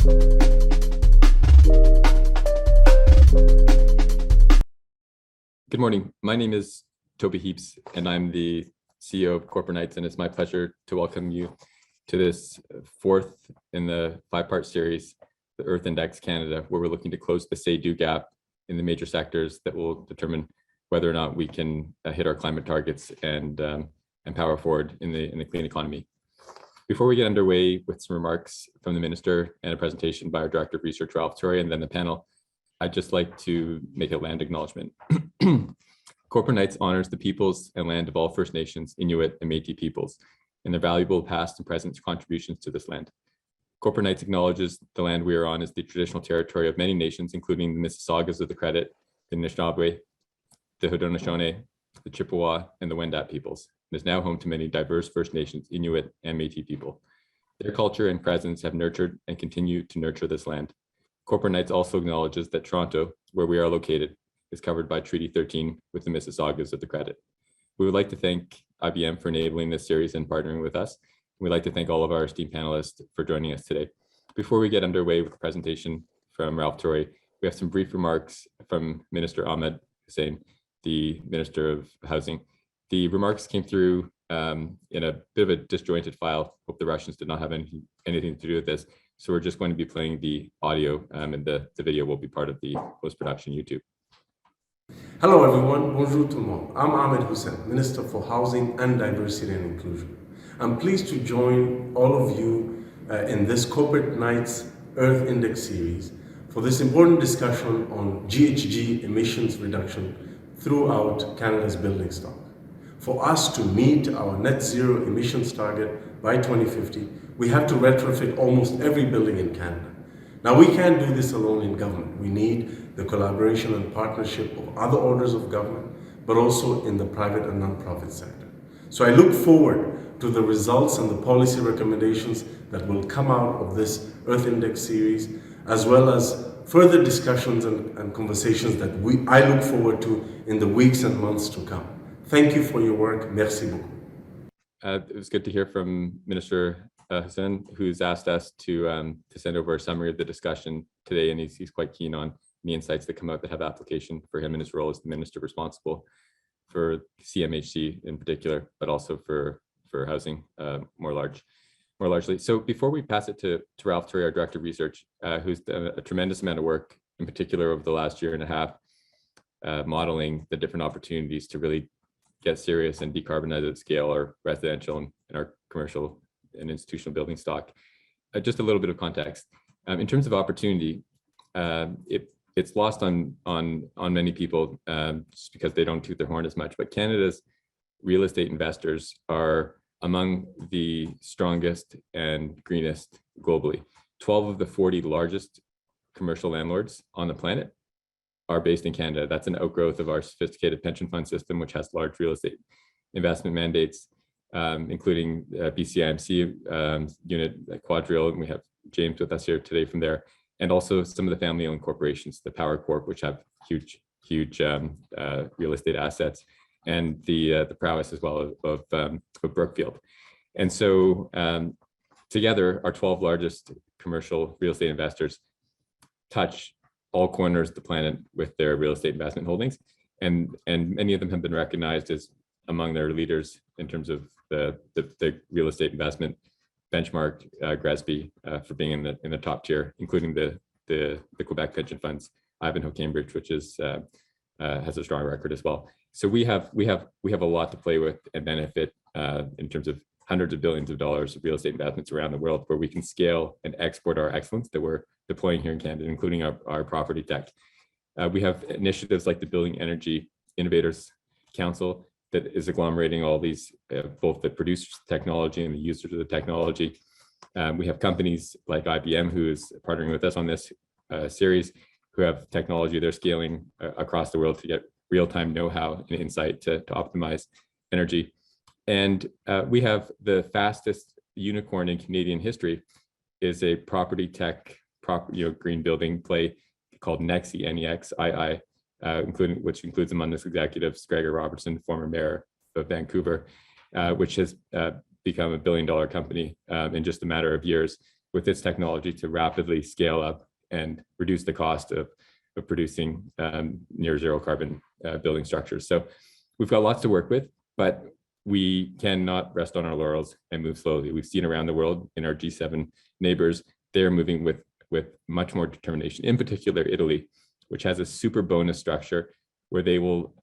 Good morning. My name is Toby Heaps, and I'm the CEO of Corporate Knights, and it's my pleasure to welcome you to this fourth in the five-part series, the Earth Index Canada, where we're looking to close the say-do gap in the major sectors that will determine whether or not we can hit our climate targets and power forward in the clean economy. Before we get underway with some remarks from the Minister and a presentation by our Director of Research, Ralph Torrey, and then the panel, I'd just like to make a land acknowledgement. Corporate Knights honors the peoples and land of all First Nations, Inuit, and Métis peoples, and their valuable past and present contributions to this land. Corporate Knights acknowledges the land we are on as the traditional territory of many nations, including the Mississaugas of the Credit, the Anishinaabe, the Haudenosaunee, the Chippewa, and the Wendat peoples, and is now home to many diverse First Nations, Inuit, and Métis people. Their culture and presence have nurtured and continue to nurture this land. Corporate Knights also acknowledges that Toronto, where we are located, is covered by Treaty 13 with the Mississaugas of the Credit. We would like to thank IBM for enabling this series and partnering with us. We'd like to thank all of our esteemed panelists for joining us today. Before we get underway with the presentation from Ralph Torrey, we have some brief remarks from Minister Ahmed Hussein, the Minister of Housing. The remarks came through in a bit of a disjointed file. Hope the Russians did not have anything to do with this. So we're just going to be playing the audio and the video will be part of the post-production YouTube. Hello everyone, bonjour tout le monde. I'm Ahmed Hussein, Minister for Housing and Diversity and Inclusion. I'm pleased to join all of you in this Corporate Knights Earth Index series for this important discussion on GHG emissions reduction throughout Canada's building stock. For us to meet our net zero emissions target by 2050, we have to retrofit almost every building in Canada. Now, we can't do this alone in government. We need the collaboration and partnership of other orders of government, but also in the private and non-profit sector. So I look forward to the results and the policy recommendations that will come out of this Earth Index series, as well as further discussions and conversations that I look forward to in the weeks and months to come. Thank you for your work. Merci beaucoup. It was good to hear from Minister Hussein, who's asked us to send over a summary of the discussion today, and he's quite keen on the insights that come out that have application for him in his role as the minister responsible for CMHC in particular, but also for housing more largely. So before we pass it to Ralph Torrey, our Director of Research, who's done a tremendous amount of work, in particular over the last year and a half, modeling the different opportunities to really get serious and decarbonize at scale our residential and our commercial and institutional building stock. Just a little bit of context. In terms of opportunity, it's lost on many people just because they don't toot their horn as much, but Canada's real estate investors are among the strongest and greenest globally. 12 of the 40 largest commercial landlords on the planet are based in Canada. That's an outgrowth of our sophisticated pension fund system, which has large real estate investment mandates, including BCIMC unit Quadrille, and we have James with us here today from there, and also some of the family-owned corporations, the Power Corp, which have huge real estate assets, and the prowess as well of Brookfield. And so together, our 12 largest commercial real estate investors touch all corners of the planet with their real estate investment holdings, and many of them have been recognized as among their leaders in terms of the real estate investment benchmark, GRESB, for being in the top tier, including the Quebec pension funds, Ivanhoe Cambridge, which is has a strong record as well. So we have a lot to play with and benefit in terms of hundreds of billions of dollars of real estate investments around the world, where we can scale and export our excellence that we're deploying here in Canada, including our property tech. We have initiatives like the Building Energy Innovators Council that is agglomerating all these, both the producers of technology and the users of the technology. We have companies like IBM, who is partnering with us on this series, who have technology they're scaling across the world to get real-time know-how and insight to optimize energy. And we have the fastest unicorn in Canadian history is a property tech, green building play called Nexii, N-E-X-I-I, which includes among its executives Gregor Robertson, former mayor of Vancouver, which has become $1 billion company in just a matter of years, with its technology to rapidly scale up and reduce the cost of producing near zero carbon building structures. So we've got lots to work with, but we cannot rest on our laurels and move slowly. We've seen around the world in our G7 neighbors, they're moving with much more determination, in particular Italy, which has a super bonus structure where they will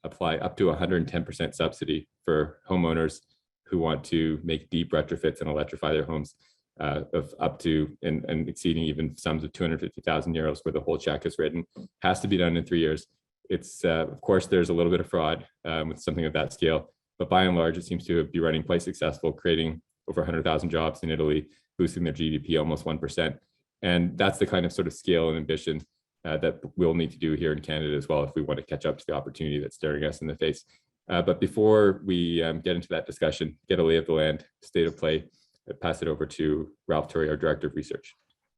apply up to 110% subsidy for homeowners who want to make deep retrofits and electrify their homes of up to and exceeding even sums of 250,000 euros where the whole check is written. Has to be done in 3 years. It's of course there's a little bit of fraud with something of that scale, but by and large it seems to be running quite successful, creating over 100,000 jobs in Italy, boosting their GDP almost 1%. And that's the kind of sort of scale and ambition that we'll need to do here in Canada as well if we want to catch up to the opportunity that's staring us in the face. But before we get into that discussion, get a lay of the land, state of play, pass it over to Ralph Torrey, our Director of Research.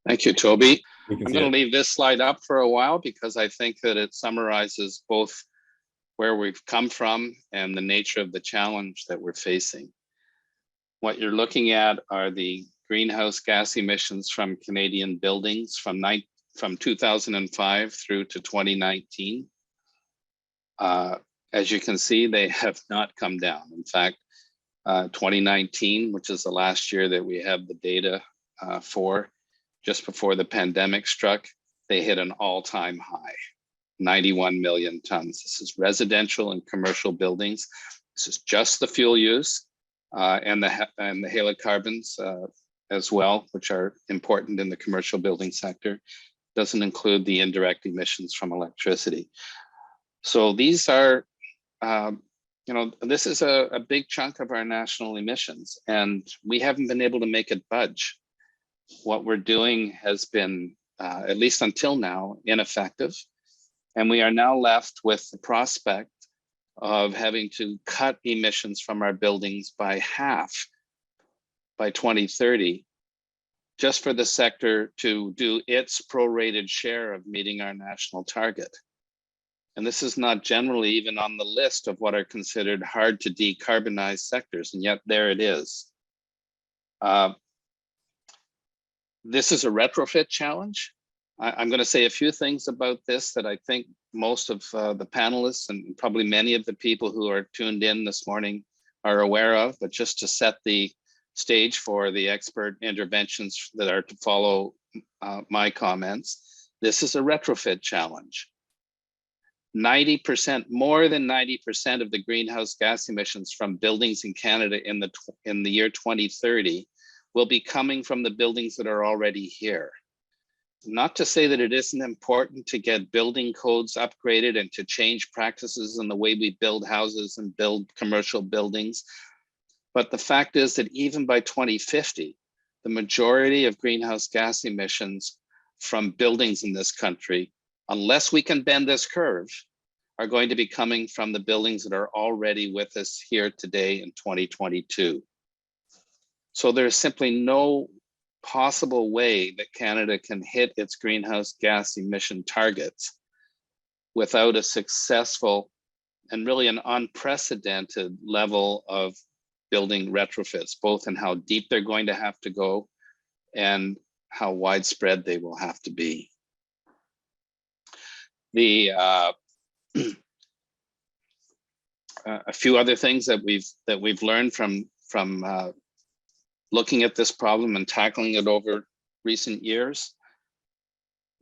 Thank you, Toby. I'm going to it. leave this slide up for a while because I think that it summarizes both where we've come from and the nature of the challenge that we're facing. What you're looking at are the greenhouse gas emissions from Canadian buildings from 2005 through to 2019. As you can see, they have not come down. In fact, 2019, which is the last year that we have the data for, just before the pandemic struck, they hit an all-time high, 91 million tons. This is residential and commercial buildings. This is just the fuel use and the halocarbons as well, which are important in the commercial building sector. Doesn't include the indirect emissions from electricity. So these are, this is a big chunk of our national emissions, and we haven't been able to make it budge. What we're doing has been, at least until now, ineffective. And we are now left with the prospect of having to cut emissions from our buildings by half by 2030, just for the sector to do its prorated share of meeting our national target. And this is not generally even on the list of what are considered hard to decarbonize sectors, and yet there it is. This is a retrofit challenge. I'm going to say a few things about this that I think most of the panelists and probably many of the people who are tuned in this morning are aware of, but just to set the stage for the expert interventions that are to follow my comments, this is a retrofit challenge. 90%, more than 90% of the greenhouse gas emissions from buildings in Canada in the year 2030 will be coming from the buildings that are already here. Not to say that it isn't important to get building codes upgraded and to change practices in the way we build houses and build commercial buildings. But the fact is that even by 2050, the majority of greenhouse gas emissions from buildings in this country, unless we can bend this curve, are going to be coming from the buildings that are already with us here today in 2022. So there's simply no possible way that Canada can hit its greenhouse gas emission targets without a successful and really an unprecedented level of building retrofits, both in how deep they're going to have to go and how widespread they will have to be. A few other things that we've learned from looking at this problem and tackling it over recent years.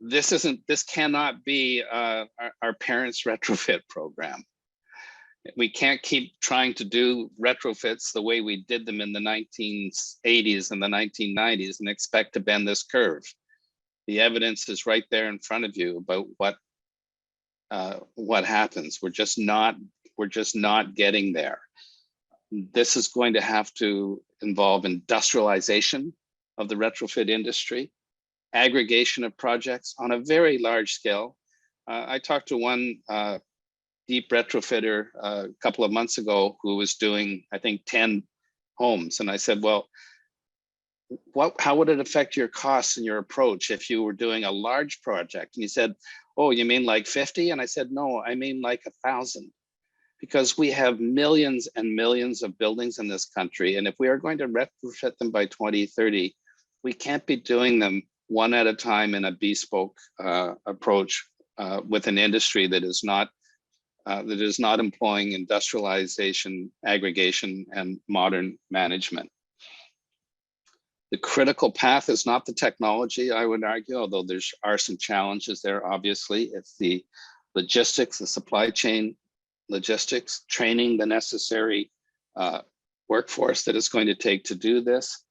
This cannot be our parents' retrofit program. We can't keep trying to do retrofits the way we did them in the 1980s and the 1990s and expect to bend this curve. The evidence is right there in front of you about what happens. We're just not getting there. This is going to have to involve industrialization of the retrofit industry, aggregation of projects on a very large scale. I talked to one deep retrofitter a couple of months ago who was doing, I think, 10 homes. And I said, well, how would it affect your costs and your approach if you were doing a large project? And he said, oh, you mean like 50? And I said, no, I mean like 1,000. Because we have millions and millions of buildings in this country. And if we are going to retrofit them by 2030, we can't be doing them one at a time in a bespoke approach with an industry that is not employing industrialization, aggregation, and modern management. The critical path is not the technology, I would argue, although there are some challenges there, obviously. It's the logistics, the supply chain logistics, training the necessary workforce that it's going to take to do this.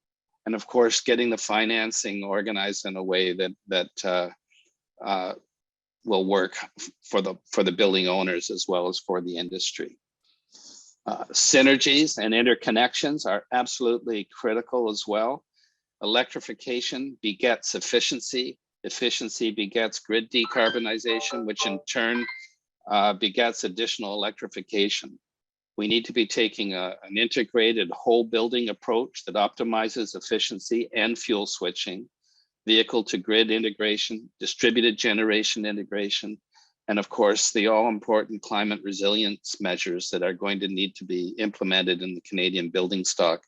And of course, getting the financing organized in a way that will work for the building owners as well as for the industry. Synergies and interconnections are absolutely critical as well. Electrification begets efficiency. Efficiency begets grid decarbonization, which in turn begets additional electrification. We need to be taking an integrated whole building approach that optimizes efficiency and fuel switching, vehicle to grid integration, distributed generation integration, and of course, the all important climate resilience measures that are going to need to be implemented in the Canadian building stock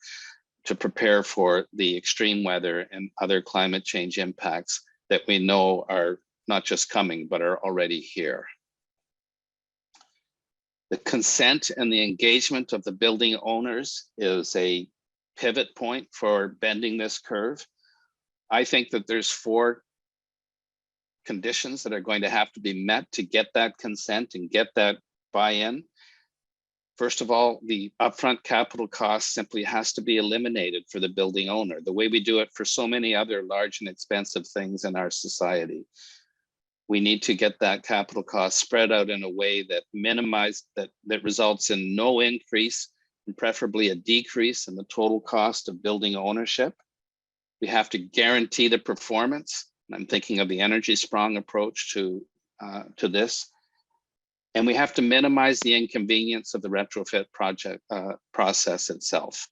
to prepare for the extreme weather and other climate change impacts that we know are not just coming, but are already here. The consent and the engagement of the building owners is a pivot point for bending this curve. I think that there's 4 conditions that are going to have to be met to get that consent and get that buy-in. First of all, the upfront capital cost simply has to be eliminated for the building owner, the way we do it for so many other large and expensive things in our society. We need to get that capital cost spread out in a way that that results in no increase and preferably a decrease in the total cost of building ownership. We have to guarantee the performance. I'm thinking of the energy sprung approach to this. And we have to minimize the inconvenience of the retrofit project process itself.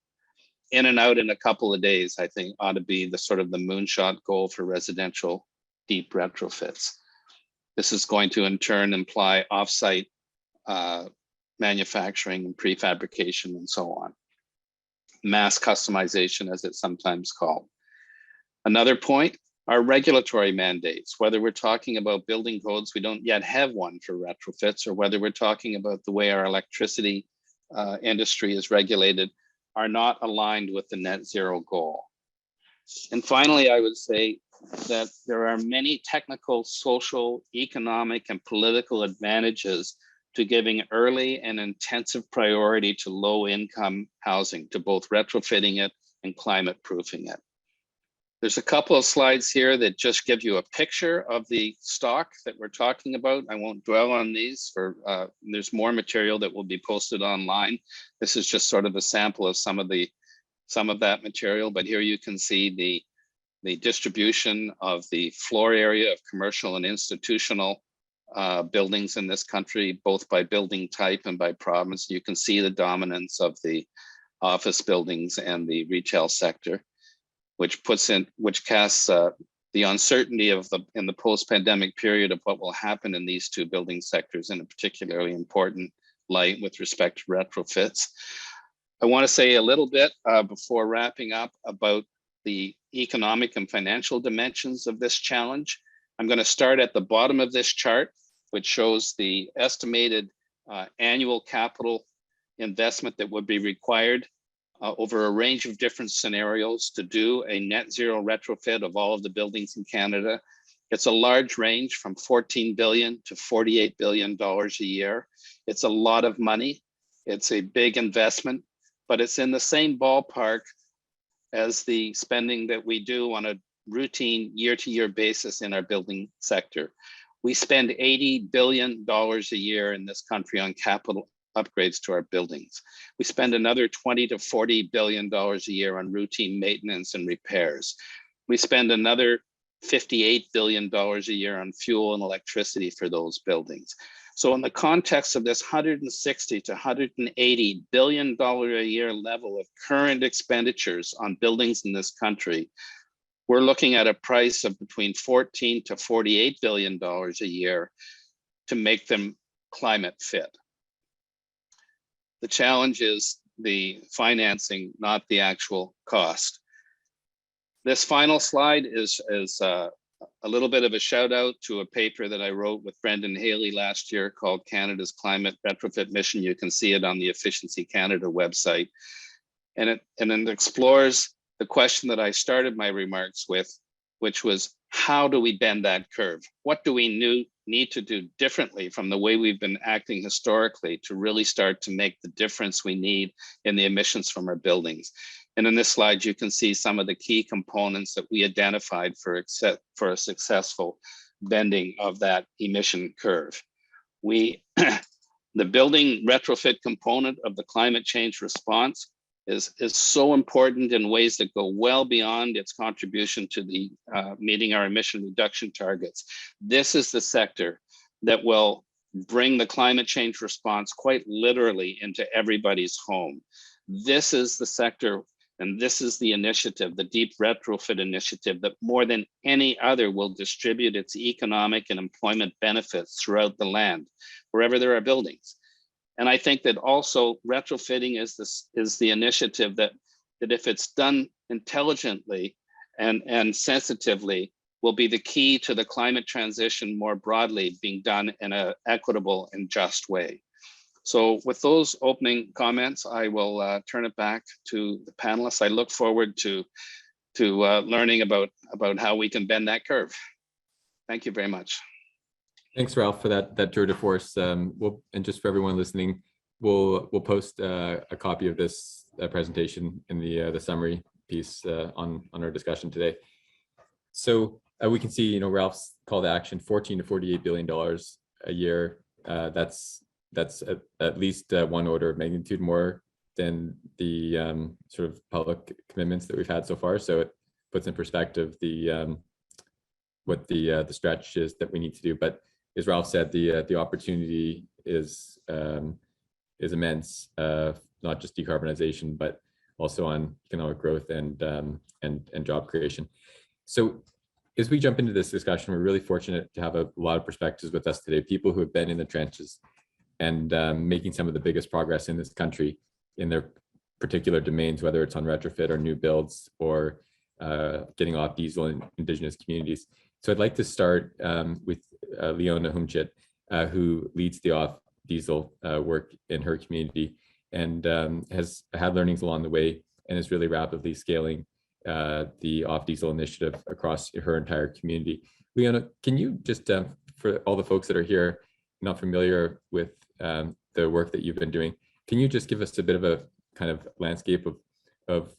In and out in a couple of days, I think, ought to be the sort of the moonshot goal for residential deep retrofits. This is going to in turn imply offsite manufacturing and prefabrication and so on. Mass customization, as it's sometimes called. Another point are regulatory mandates, whether we're talking about building codes, we don't yet have one for retrofits, or whether we're talking about the way our electricity industry is regulated, are not aligned with the net zero goal. And finally, I would say that there are many technical, social, economic, and political advantages to giving early and intensive priority to low-income housing, to both retrofitting it and climate proofing it. There's a couple of slides here that just give you a picture of the stock that we're talking about. I won't dwell on these. There's more material that will be posted online. This is just sort of a sample of some of that material, but here you can see the distribution of the floor area of commercial and institutional buildings in this country, both by building type and by province. You can see the dominance of the office buildings and the retail sector, which casts the uncertainty in the post-pandemic period of what will happen in these 2 building sectors in a particularly important light with respect to retrofits. I want to say a little bit before wrapping up about the economic and financial dimensions of this challenge. I'm going to start at the bottom of this chart, which shows the estimated annual capital investment that would be required over a range of different scenarios to do a net zero retrofit of all of the buildings in Canada. It's a large range from $14 billion to $48 billion a year. It's a lot of money. It's a big investment, but it's in the same ballpark as the spending that we do on a routine year-to-year basis in our building sector. We spend $80 billion a year in this country on capital upgrades to our buildings. We spend another $20 to $40 billion a year on routine maintenance and repairs. We spend another $58 billion a year on fuel and electricity for those buildings. So in the context of this $160 to $180 billion a year level of current expenditures on buildings in this country, we're looking at a price of between $14 to $48 billion a year to make them climate fit. The challenge is the financing, not the actual cost. This final slide is a little bit of a shout out to a paper that I wrote with Brendan Haley last year called Canada's Climate Retrofit Mission. You can see it on the Efficiency Canada website. And it explores the question that I started my remarks with, which was, how do we bend that curve? What do we need to do differently from the way we've been acting historically to really start to make the difference we need in the emissions from our buildings? And in this slide, you can see some of the key components that we identified for a successful bending of that emission curve. The building retrofit component of the climate change response is so important in ways that go well beyond its contribution to the meeting our emission reduction targets. This is the sector that will bring the climate change response quite literally into everybody's home. This is the sector, and this is the initiative, the deep retrofit initiative, that more than any other will distribute its economic and employment benefits throughout the land, wherever there are buildings. And I think that also retrofitting is the initiative that if it's done intelligently and sensitively, will be the key to the climate transition more broadly being done in an equitable and just way. So with those opening comments, I will turn it back to the panelists. I look forward to learning about how we can bend that curve. Thank you very much. Thanks, Ralph, for that tour de force. And just for everyone listening, we'll post a copy of this presentation in the summary piece on our discussion today. So we can see, Ralph's call to action: $14 to $48 billion a year. That's at least one order of magnitude more than the sort of public commitments that we've had so far. So it puts in perspective what the stretch is that we need to do. But as Ralph said, the opportunity is immense, not just decarbonization, but also on economic growth and job creation. So as we jump into this discussion, we're really fortunate to have a lot of perspectives with us today, people who have been in the trenches and making some of the biggest progress in this country in their particular domains, whether it's on retrofit or new builds or getting off diesel in Indigenous communities. So I'd like to start with Leona Humchit, who leads the off diesel work in her community and has had learnings along the way and is really rapidly scaling the off diesel initiative across her entire community. Leona, can you just, for all the folks that are here not familiar with the work that you've been doing, can you just give us a bit of a kind of landscape of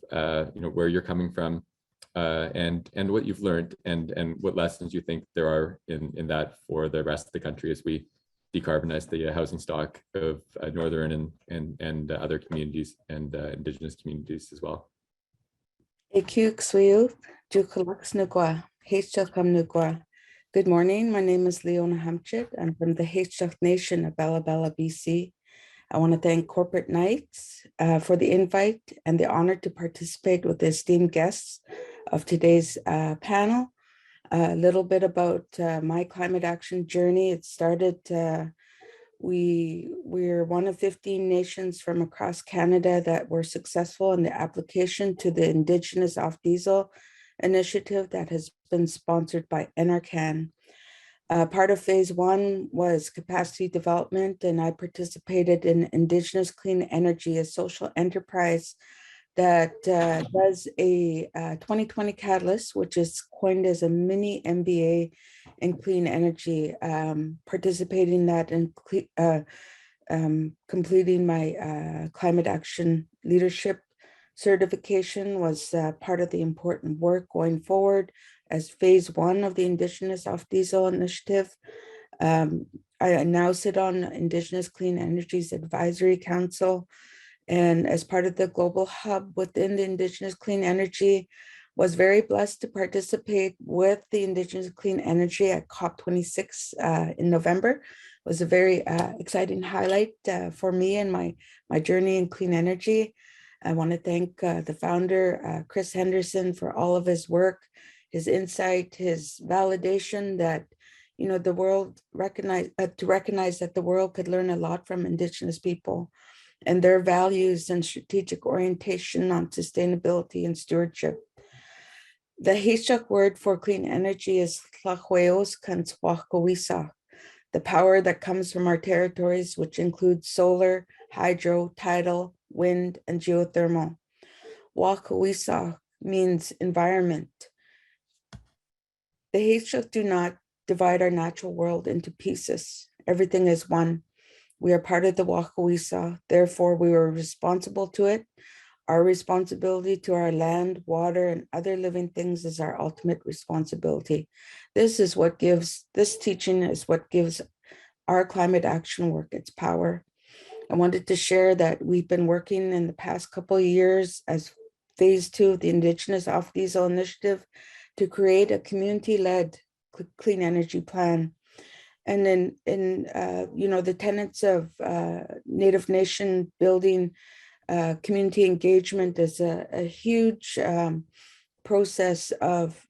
where you're coming from and what you've learned and what lessons you think there are in that for the rest of the country as we decarbonize the housing stock of northern and other communities and Indigenous communities as well? Good morning, my name is Leona Humchit. I'm from the Heitcheuk Nation of Bella Bella, BC. I want to thank Corporate Knights for the invite and the honor to participate with the esteemed guests of today's panel. A little bit about my climate action journey. It started, we're one of 15 nations from across Canada that were successful in the application to the Indigenous Off Diesel initiative that has been sponsored by NRCan. Part of phase one was capacity development, and I participated in Indigenous Clean Energy, a social enterprise that does a 2020 catalyst, which is coined as a mini MBA in clean energy. Participating in that and completing my climate action leadership certification was part of the important work going forward as phase one of the Indigenous Off Diesel initiative. I now sit on Indigenous Clean Energy's Advisory Council, and as part of the global hub within the Indigenous Clean Energy, was very blessed to participate with the Indigenous Clean Energy at COP26 in November. It was a very exciting highlight for me and my journey in clean energy. I want to thank the founder, Chris Henderson, for all of his work, his insight, his validation that, the world recognize that the world could learn a lot from Indigenous people and their values and strategic orientation on sustainability and stewardship. The Hishak word for clean energy is Tlahueos Kanswakawisa, the power that comes from our territories, which includes solar, hydro, tidal, wind, and geothermal. Wakawisa means environment. The Hishak do not divide our natural world into pieces. Everything is one. We are part of the Wakawisa, therefore we are responsible to it. Our responsibility to our land, water, and other living things is our ultimate responsibility. This teaching is what gives our climate action work its power. I wanted to share that we've been working in the past couple of years as phase 2 of the Indigenous Off-Diesel Initiative to create a community-led clean energy plan. And in the tenets of Native Nation building, community engagement is a huge process of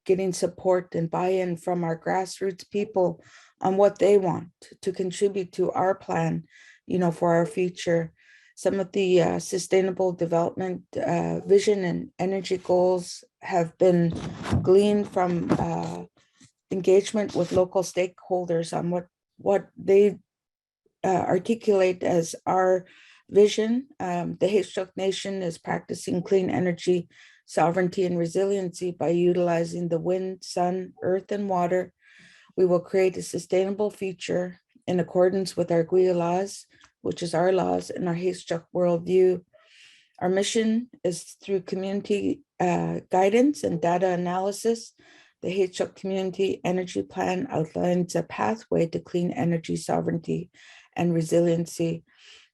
getting support and buy-in from our grassroots people on what they want to contribute to our plan, for our future. Some of the sustainable development vision and energy goals have been gleaned from engagement with local stakeholders on what they articulate as our vision. The Hishak Nation is practicing clean energy sovereignty and resiliency by utilizing the wind, sun, earth, and water. We will create a sustainable future in accordance with our Gui laws, which is our laws and our Hishak worldview. Our mission is through community guidance and data analysis. The Hishak Community Energy Plan outlines a pathway to clean energy sovereignty and resiliency.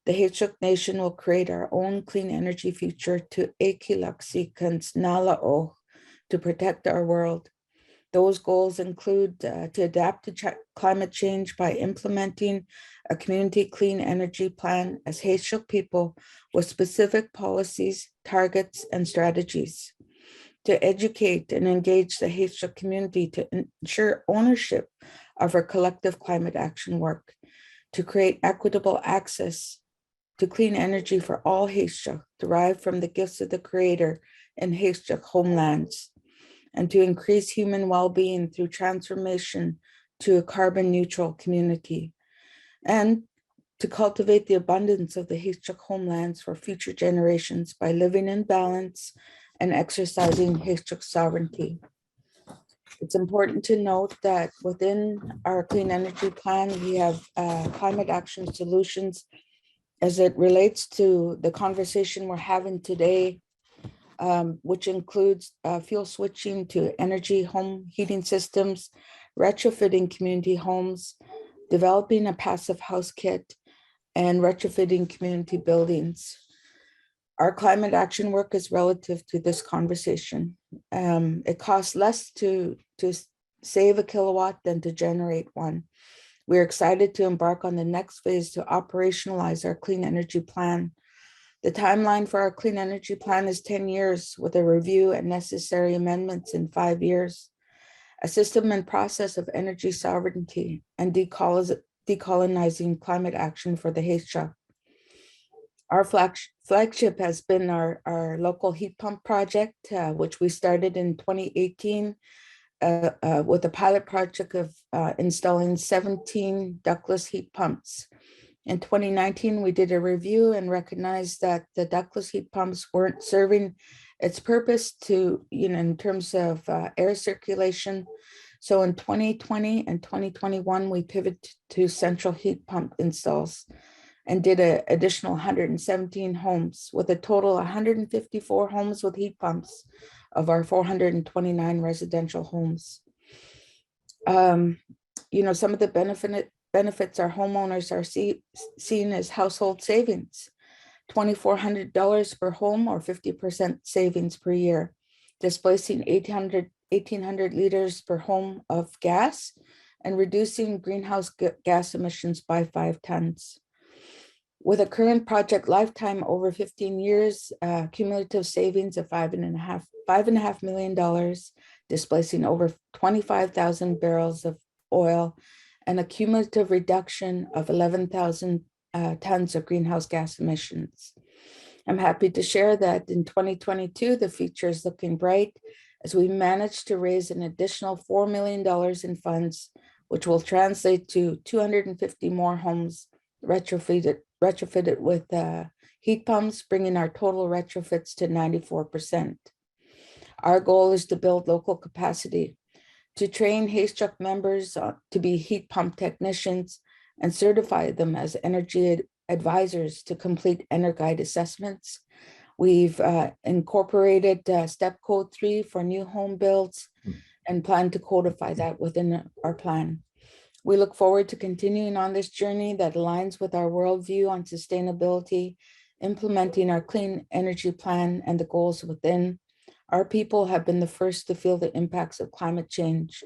The Hishak Nation will create our own clean energy future to Ekilaxikans Nala'o to protect our world. Those goals include to adapt to climate change by implementing a community clean energy plan as Hishak people with specific policies, targets, and strategies. To educate and engage the Hishak community to ensure ownership of our collective climate action work. To create equitable access to clean energy for all Hishak derived from the gifts of the Creator in Hishak homelands, and to increase human well-being through transformation to a carbon neutral community, and to cultivate the abundance of the Hishak homelands for future generations by living in balance and exercising Hishak sovereignty. It's important to note that within our clean energy plan, we have climate action solutions as it relates to the conversation we're having today, which includes fuel switching to energy home heating systems, retrofitting community homes, developing a passive house kit, and retrofitting community buildings. Our climate action work is relative to this conversation. It costs less to save a kilowatt than to generate one. We're excited to embark on the next phase to operationalize our clean energy plan. The timeline for our clean energy plan is 10 years with a review and necessary amendments in 5 years. A system and process of energy sovereignty and decolonizing climate action for the Hishak. Our flagship has been our local heat pump project, which we started in 2018 with a pilot project of installing 17 ductless heat pumps. In 2019, we did a review and recognized that the ductless heat pumps weren't serving its purpose to, in terms of air circulation. So in 2020 and 2021, we pivoted to central heat pump installs and did an additional 117 homes with a total 154 homes with heat pumps of our 429 residential homes. Some of the benefits our homeowners are seeing as household savings, $2,400 per home or 50% savings per year, displacing 1,800 liters per home of gas and reducing greenhouse gas emissions by 5 tons. With a current project lifetime over 15 years, cumulative savings of $5.5 million, displacing over 25,000 barrels of oil, and a cumulative reduction of 11,000 tons of greenhouse gas emissions. I'm happy to share that in 2022, the future is looking bright as we managed to raise an additional $4 million in funds, which will translate to 250 more homes retrofitted with heat pumps, bringing our total retrofits to 94%. Our goal is to build local capacity, to train Haystruck members to be heat pump technicians and certify them as energy advisors to complete EnerGuide assessments. We've incorporated step code 3 for new home builds and plan to codify that within our plan. We look forward to continuing on this journey that aligns with our worldview on sustainability, implementing our clean energy plan and the goals within. Our people have been the first to feel the impacts of climate change.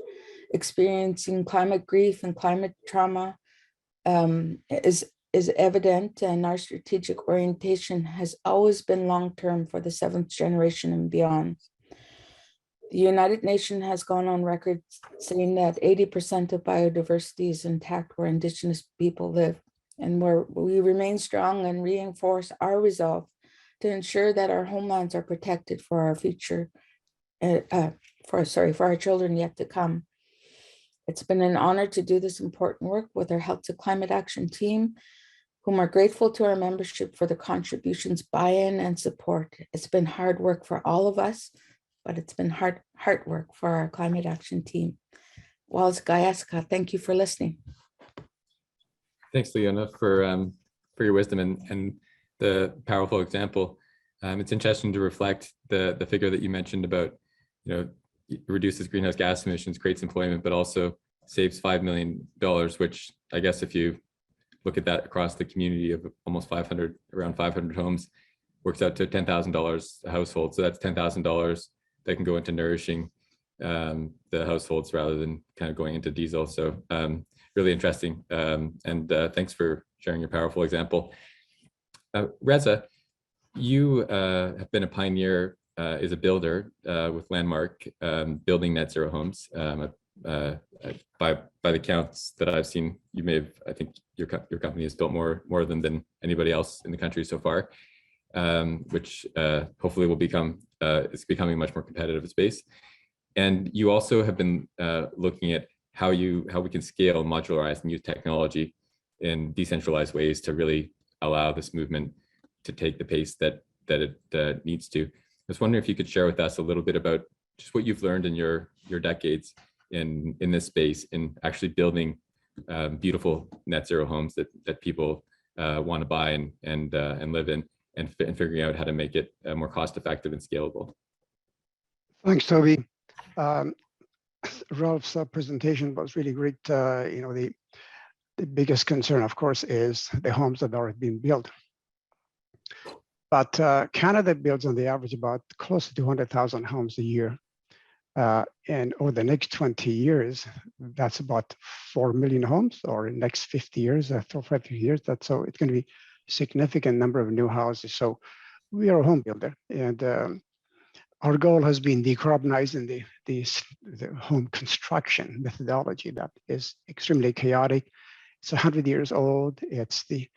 Experiencing climate grief and climate trauma is evident, and our strategic orientation has always been long-term for the 7th generation and beyond. The United Nations has gone on record saying that 80% of biodiversity is intact where Indigenous people live, and we remain strong and reinforce our resolve to ensure that our homelands are protected for our future, for our children yet to come. It's been an honor to do this important work with our Health to Climate Action team, whom are grateful to our membership for the contributions, buy-in, and support. It's been hard work for all of us, but it's been hard work for our climate action team. Wallace Gayaska, thank you for listening. Thanks, Leona, for your wisdom and the powerful example. It's interesting to reflect the figure that you mentioned about, reduces greenhouse gas emissions, creates employment, but also saves $5 million, which I guess if you look at that across the community of almost around 500 homes, works out to $10,000 a household. So that's $10,000 that can go into nourishing the households rather than kind of going into diesel. So really interesting. And thanks for sharing your powerful example. Reza, you have been a pioneer as a builder with Landmark, building net zero homes. By the counts that I've seen, you may have, I think your company has built more than anybody else in the country so far, which hopefully will become, it's becoming a much more competitive space. And you also have been looking at how we can scale, modularize, and use technology in decentralized ways to really allow this movement to take the pace that it needs to. I was wondering if you could share with us a little bit about just what you've learned in your decades in this space, in actually building beautiful net zero homes that people want to buy and live in, and figuring out how to make it more cost effective and scalable. Thanks, Toby. Ralph's presentation was really great. The biggest concern, of course, is the homes that are being built. But Canada builds on the average about close to 200,000 homes a year. And over the next 20 years, that's about 4 million homes, or in the next 50 years, so it's going to be a significant number of new houses. So we are a home builder, and our goal has been decarbonizing the home construction methodology that is extremely chaotic. It's 100 years old. It's the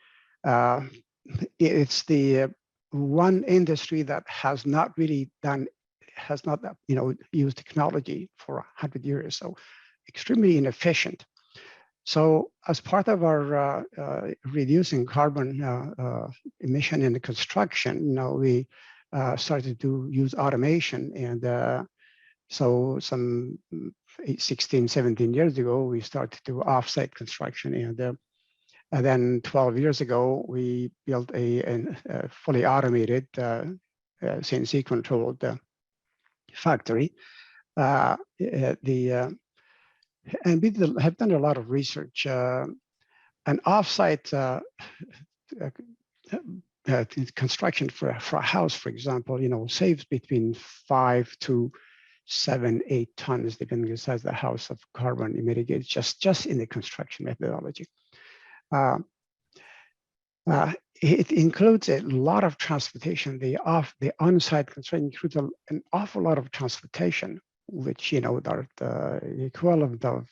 one industry that has not used technology for 100 years, so extremely inefficient. So as part of our reducing carbon emission in the construction, we started to use automation. And so some 16, 17 years ago, we started to do offsite construction. And then 12 years ago, we built a fully automated CNC controlled factory. And we have done a lot of research. An offsite construction for a house, for example, saves between 5 to 7, 8 tons, depending on the size of the house, of carbon emitted just in the construction methodology. It includes a lot of transportation. The on-site construction includes an awful lot of transportation, which are the equivalent of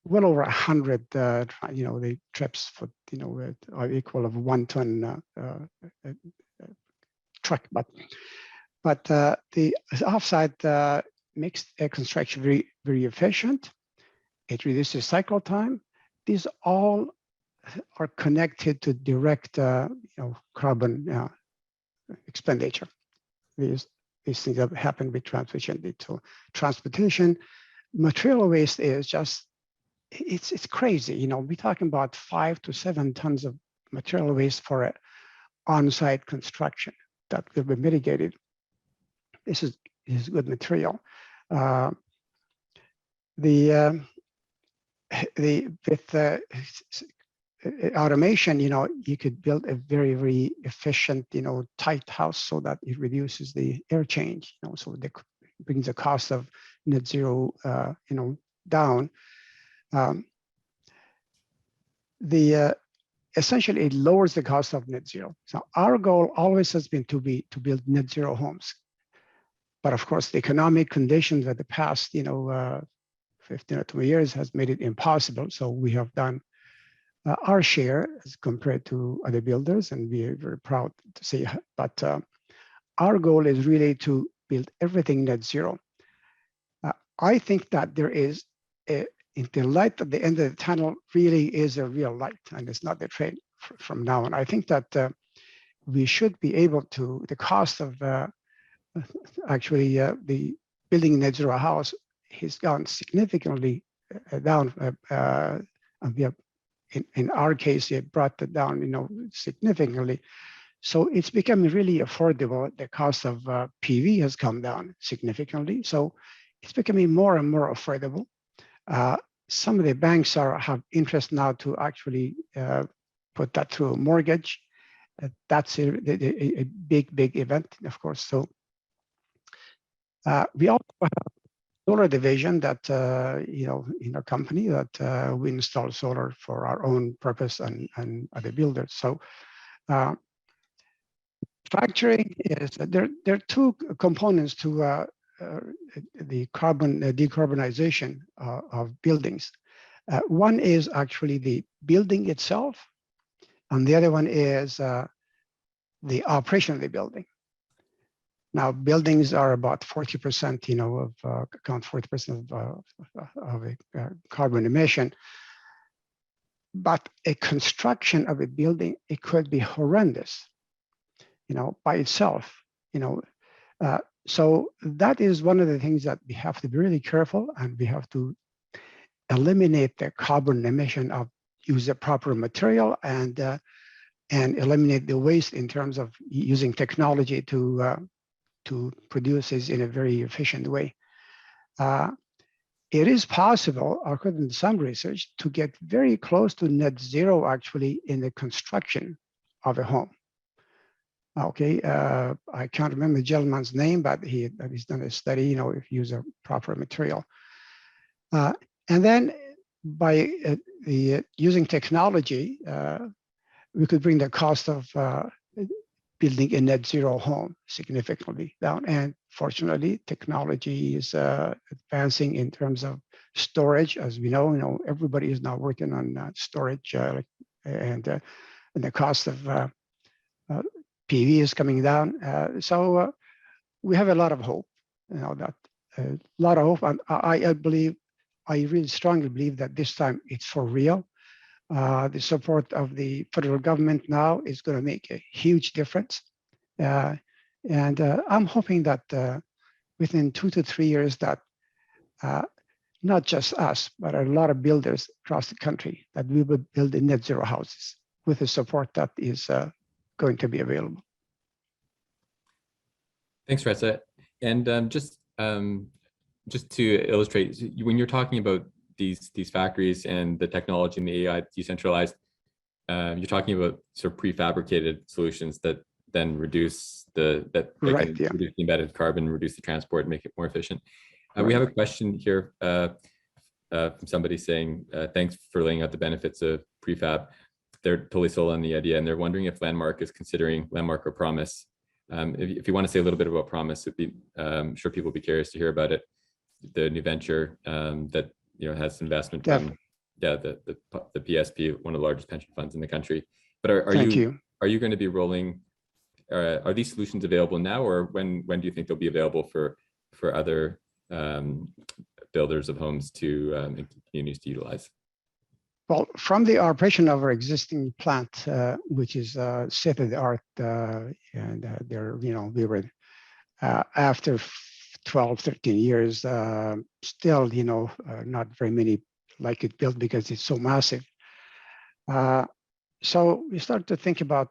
well over 100. The trips for are equal of 1 ton truck. But But the offsite makes construction very efficient. It reduces cycle time. These all are connected to direct carbon expenditure. These things that happen with transition to transportation. Material waste is just, it's crazy. We're talking about 5 to 7 tons of material waste for an on-site construction that will be mitigated. This is good material. With automation, you could build a very efficient, tight house so that it reduces the air change, so it brings the cost of net zero, down. Essentially, it lowers the cost of net zero. So our goal always has been to build net zero homes. But of course, the economic conditions of the past, 15 or 20 years has made it impossible. So we have done our share as compared to other builders, and we are very proud to say. But our goal is really to build everything net zero. I think that there is the light at the end of the tunnel really is a real light, and it's not the train from now on. I think that we should be able to, the cost of actually the building a net zero house has gone significantly down. And we have, in our case, it brought it down, significantly. So it's becoming really affordable. The cost of PV has come down significantly. So it's becoming more and more affordable. Some of the banks have interest now to actually put that through a mortgage. That's a big event, of course. So we also have a solar division that, in our company that we install solar for our own purpose and other builders. So factoring is, there are two components to the decarbonization of buildings. One is actually the building itself, and the other one is the operation of the building. Now, buildings are about 40%, account 40% of carbon emission. But a construction of a building, it could be horrendous, by itself, So that is one of the things that we have to be really careful, and we have to eliminate the carbon emission of use the proper material and eliminate the waste in terms of using technology to produce this in a very efficient way. It is possible, according to some research, to get very close to net zero actually in the construction of a home. Okay, I can't remember the gentleman's name, but he's done a study, if you use a proper material. And then by using technology, we could bring the cost of building a net zero home significantly down. And fortunately, technology is advancing in terms of storage. As we know, everybody is now working on storage, and the cost of PV is coming down. So we have a lot of hope, that a lot of hope. And I really strongly believe that this time it's for real. The support of the federal government now is going to make a huge difference. And I'm hoping that within 2 to 3 years that not just us, but a lot of builders across the country, that we will build net zero houses with the support that is going to be available. Thanks, Reza. And just to illustrate, when you're talking about these factories and the technology and the AI decentralized, you're talking about sort of prefabricated solutions that then reduce reduce the embedded carbon, reduce the transport, make it more efficient. We have a question here from somebody saying, thanks for laying out the benefits of prefab. They're totally sold on the idea, and they're wondering if Landmark is considering Landmark or Promise. If you want to say a little bit about Promise, I'm sure people will be curious to hear about it. The new venture that has investment from the PSP, one of the largest pension funds in the country. But are you going to be rolling are these solutions available now, or when do you think they'll be available for other builders of homes to and communities to utilize? Well, from the operation of our existing plant, which is state of the art, and there, we were after 12, 13 years, still, not very many like it built because it's so massive. So we start to think about,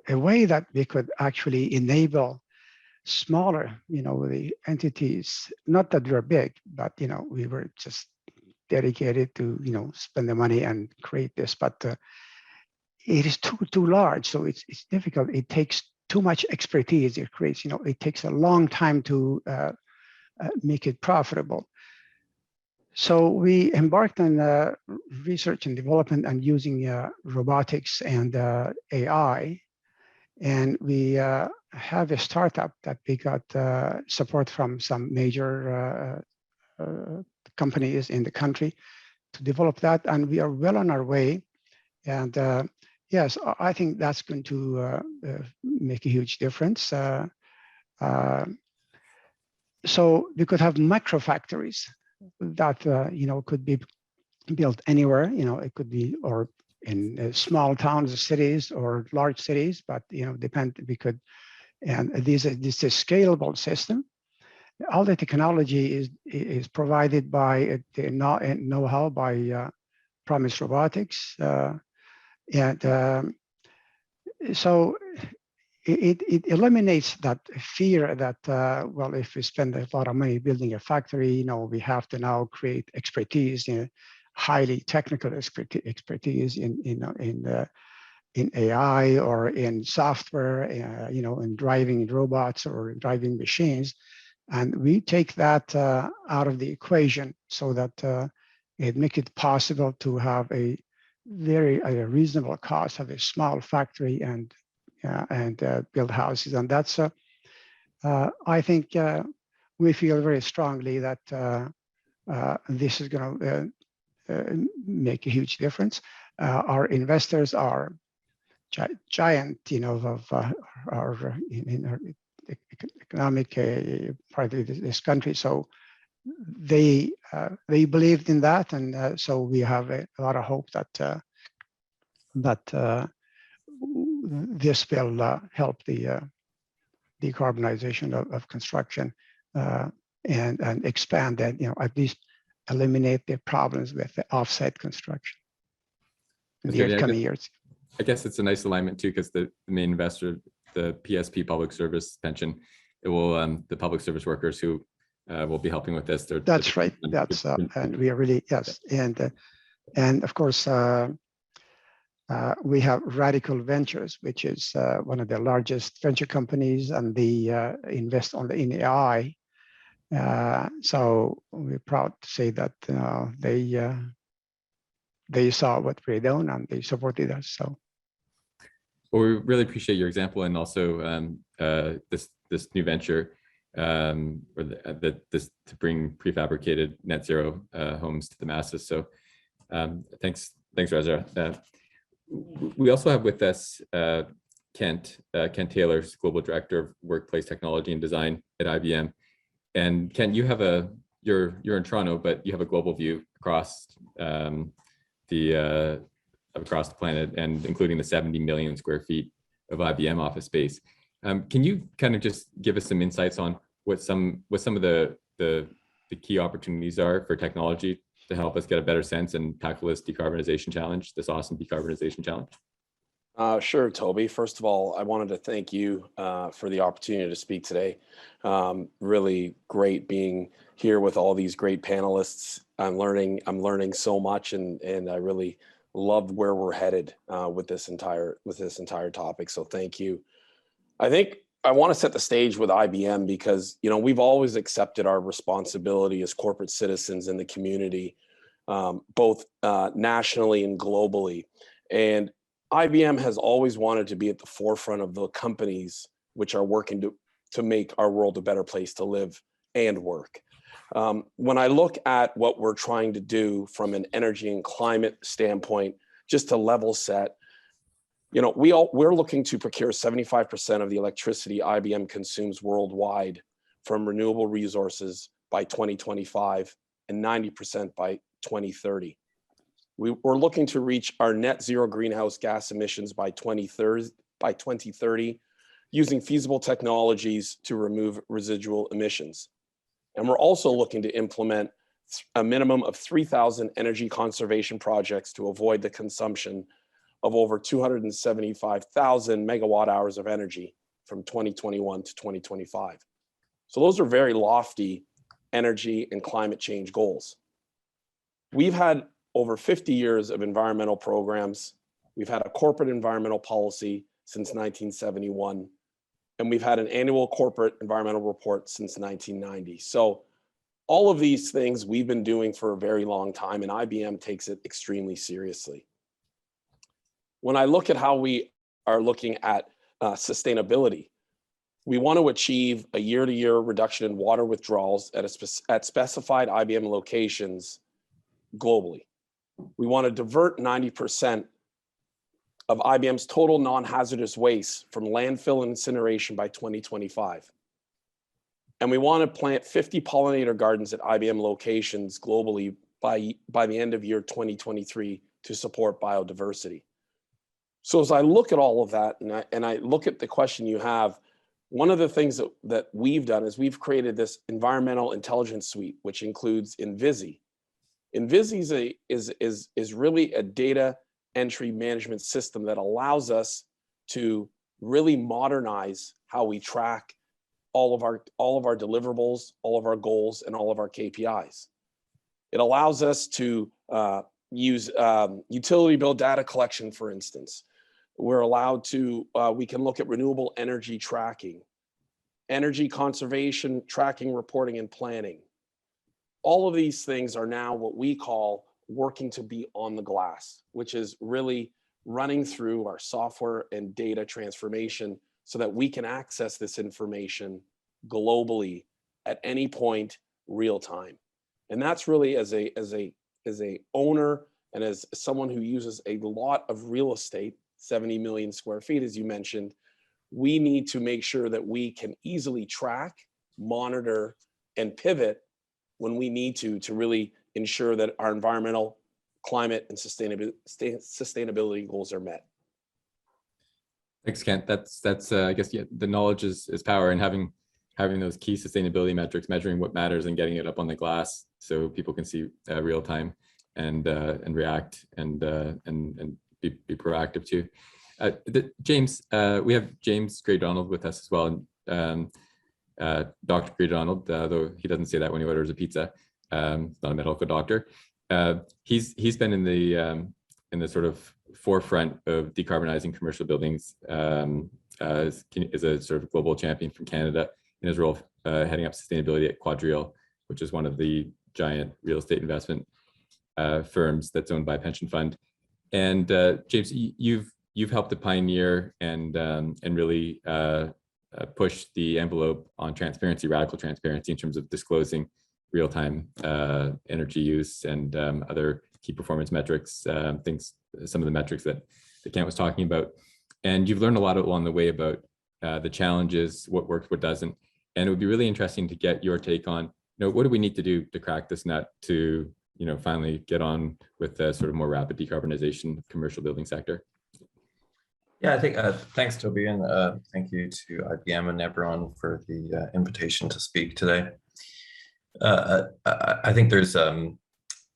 a way that we could actually enable smaller, the entities, not that we're big, but, we were just dedicated to, spend the money and create this, but it is too large. So it's difficult. It takes too much expertise. It creates, it takes a long time to make it profitable. So we embarked on research and development and using robotics and AI. And we have a startup that we got support from some major companies in the country to develop that. And we are well on our way. And yes, I think that's going to make a huge difference. So we could have micro factories that could be built anywhere. It could be or in small towns, cities, or large cities, but depend. We could, and this is a scalable system. All the technology is provided by the know-how by Promise Robotics, and so it eliminates that fear that well, if we spend a lot of money building a factory, we have to now create expertise, highly technical expertise in AI or in software, in driving robots or driving machines. And we take that out of the equation so that it makes it possible to have a very reasonable cost of a small factory and build houses. And that's, I think we feel very strongly that this is going to make a huge difference. Our investors are giant, of our in our economic part of this country. So they believed in that, and so we have a lot of hope that this will help the decarbonization of construction and expand that, at least eliminate the problems with the offsite construction in the coming years. I guess it's a nice alignment too, because the main investor, the PSP Public Service Pension, it will the public service workers who will be helping with this. That's right. That's and we are really, yes, and of course we have Radical Ventures, which is one of the largest venture companies, and they invest in AI. So we're proud to say that they saw what we're doing and they supported us. So, well, we really appreciate your example, and also this new venture, or this to bring prefabricated net zero homes to the masses. So, thanks, Reza. We also have with us Kent Taylor, Global Director of Workplace Technology and Design at IBM. And Kent, you have you're in Toronto, but you have a global view across across the planet, and including the 70 million square feet of IBM office space. Can you kind of just give us some insights on what some of the key opportunities are for technology to help us get a better sense and tackle this decarbonization challenge, this awesome decarbonization challenge? Sure, Toby. First of all, I wanted to thank you for the opportunity to speak today. Really great being here with all these great panelists. I'm learning so much, and I really loved where we're headed with this entire topic. So thank you. I think I want to set the stage with IBM because we've always accepted our responsibility as corporate citizens in the community, both nationally and globally. And IBM has always wanted to be at the forefront of the companies which are working to make our world a better place to live and work. When I look at what we're trying to do from an energy and climate standpoint, just to level set, we're looking to procure 75% of the electricity IBM consumes worldwide from renewable resources by 2025 and 90% by 2030. We're looking to reach our net zero greenhouse gas emissions by 2030 using feasible technologies to remove residual emissions. And we're also looking to implement a minimum of 3,000 energy conservation projects to avoid the consumption of over 275,000 megawatt hours of energy from 2021 to 2025. So those are very lofty energy and climate change goals. We've had over 50 years of environmental programs. We've had a corporate environmental policy since 1971, and we've had an annual corporate environmental report since 1990. So all of these things we've been doing for a very long time, and IBM takes it extremely seriously. When I look at how we are looking at sustainability, we want to achieve a year-to-year reduction in water withdrawals at specified IBM locations globally. We want to divert 90% of IBM's total non-hazardous waste from landfill and incineration by 2025. And we want to plant 50 pollinator gardens at IBM locations globally by the end of year 2023 to support biodiversity. So as I look at all of that, and I look at the question you have, one of the things that we've done is we've created this environmental intelligence suite, which includes Envisi. Envisi is really a data entry management system that allows us to really modernize how we track all of our deliverables, all of our goals, and all of our KPIs. It allows us to use utility bill data collection, for instance. We're allowed to, we can look at renewable energy tracking, energy conservation tracking, reporting, and planning. All of these things are now what we call working to be on the glass, which is really running through our software and data transformation so that we can access this information globally at any point, real time. And that's really as a owner and as someone who uses a lot of real estate, 70 million square feet, as you mentioned, we need to make sure that we can easily track, monitor, and pivot when we need to really ensure that our environmental, climate, and sustainability goals are met. Thanks, Kent. That's I guess, yeah, the knowledge is power, and having those key sustainability metrics, measuring what matters and getting it up on the glass so people can see real time and react and be proactive too. James, we have James Gray Donald with us as well. Dr. Gray Donald, though he doesn't say that when he orders a pizza, not a medical doctor. He's been in the sort of forefront of decarbonizing commercial buildings as a sort of global champion from Canada in his role heading up sustainability at Quadrille, which is one of the giant real estate investment firms that's owned by a pension fund. And James, you've helped to pioneer and really push the envelope on transparency, radical transparency in terms of disclosing real-time energy use and other key performance metrics, some of the metrics that Kent was talking about. And you've learned a lot along the way about the challenges, what works, what doesn't. And it would be really interesting to get your take on, what do we need to do to crack this nut to, finally get on with the sort of more rapid decarbonization of commercial building sector? Yeah, I think, thanks, Toby, and thank you to IBM and everyone for the invitation to speak today. I think there's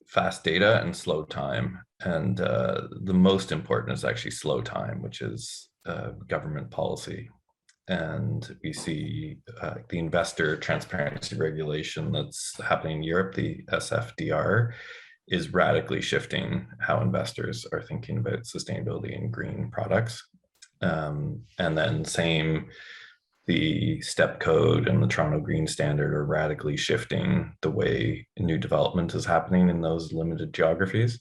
fast data and slow time, and the most important is actually slow time, which is government policy. And we see the investor transparency regulation that's happening in Europe, the SFDR, is radically shifting how investors are thinking about sustainability and green products. And then same, the STEP code and the Toronto Green Standard are radically shifting the way new development is happening in those limited geographies.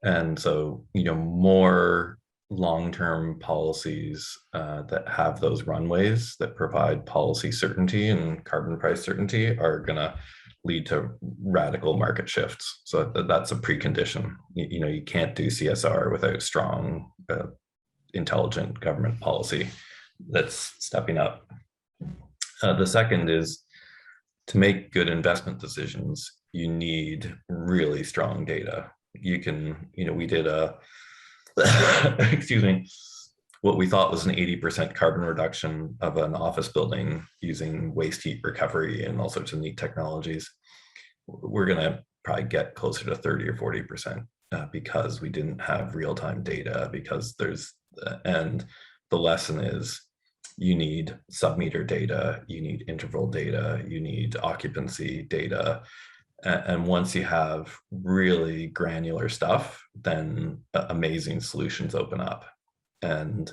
And so, more long-term policies that have those runways that provide policy certainty and carbon price certainty are going to lead to radical market shifts. So that's a precondition. You can't do CSR without strong intelligent government policy that's stepping up. The second is to make good investment decisions, you need really strong data. You can, we did a, excuse me, what we thought was an 80% carbon reduction of an office building using waste heat recovery and all sorts of neat technologies. We're going to probably get closer to 30 or 40% because we didn't have real-time data, because and the lesson is you need sub-meter data, you need interval data, you need occupancy data. And once you have really granular stuff, then amazing solutions open up. And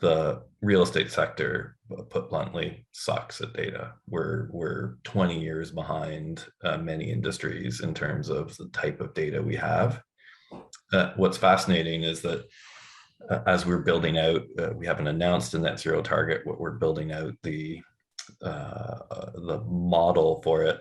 the real estate sector, put bluntly, sucks at data. We're 20 years behind many industries in terms of the type of data we have. What's fascinating is that as we're building out, we haven't announced a net zero target, but we're building out the model for it.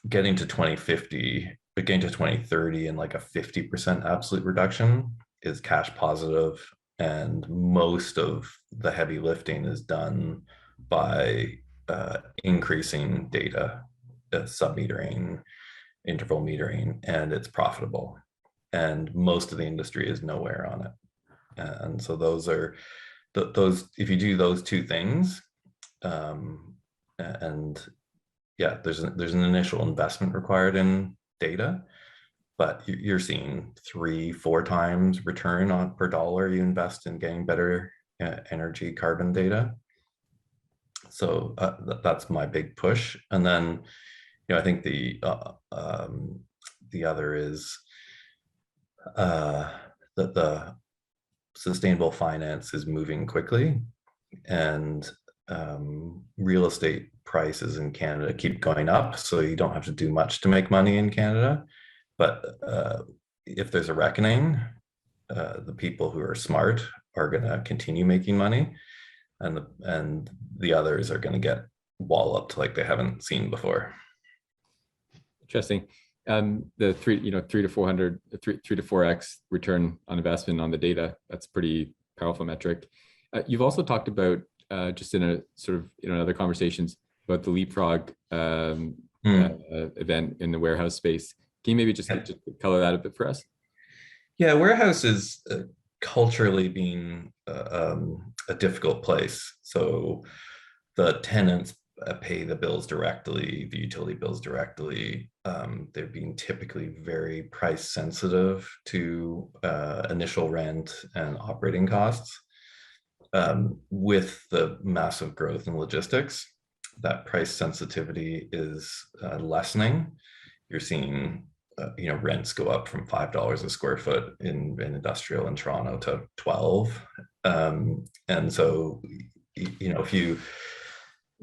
Getting to 2050, but getting to 2030 and like a 50% absolute reduction is cash positive. And most of the heavy lifting is done by increasing data, sub-metering, interval metering, and it's profitable. And most of the industry is nowhere on it. And so those are, if you do those two things, and yeah, there's an initial investment required in data, but you're seeing 3-4 times return per dollar you invest in getting better energy carbon data. So that's my big push. And then, I think the other is that the sustainable finance is moving quickly, and real estate prices in Canada keep going up, so you don't have to do much to make money in Canada. But if there's a reckoning, the people who are smart are going to continue making money, and the others are going to get walloped like they haven't seen before. Interesting. The 3 to 4x return on investment on the data, that's pretty powerful metric. You've also talked about just in a sort of other conversations about the leapfrog event in the warehouse space. Can you maybe just color that a bit for us? Yeah, warehouse is culturally being a difficult place. So the tenants pay the bills directly, the utility bills directly. They're being typically very price sensitive to initial rent and operating costs. With the massive growth in logistics, that price sensitivity is lessening. You're seeing rents go up from $5 a square foot in industrial in Toronto to 12. And so,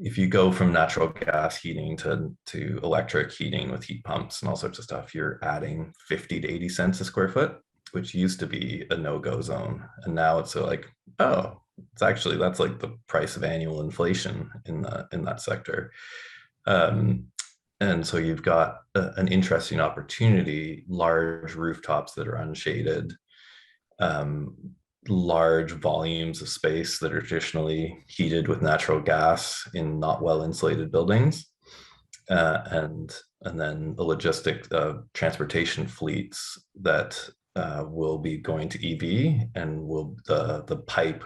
if you go from natural gas heating to electric heating with heat pumps and all sorts of stuff, you're adding 50 to 80 cents a square foot, which used to be a no-go zone. And now it's like, oh, that's like the price of annual inflation in that sector. And so you've got an interesting opportunity, large rooftops that are unshaded, large volumes of space that are traditionally heated with natural gas in not well insulated buildings, and then the logistic transportation fleets that will be going to EV, and the pipe,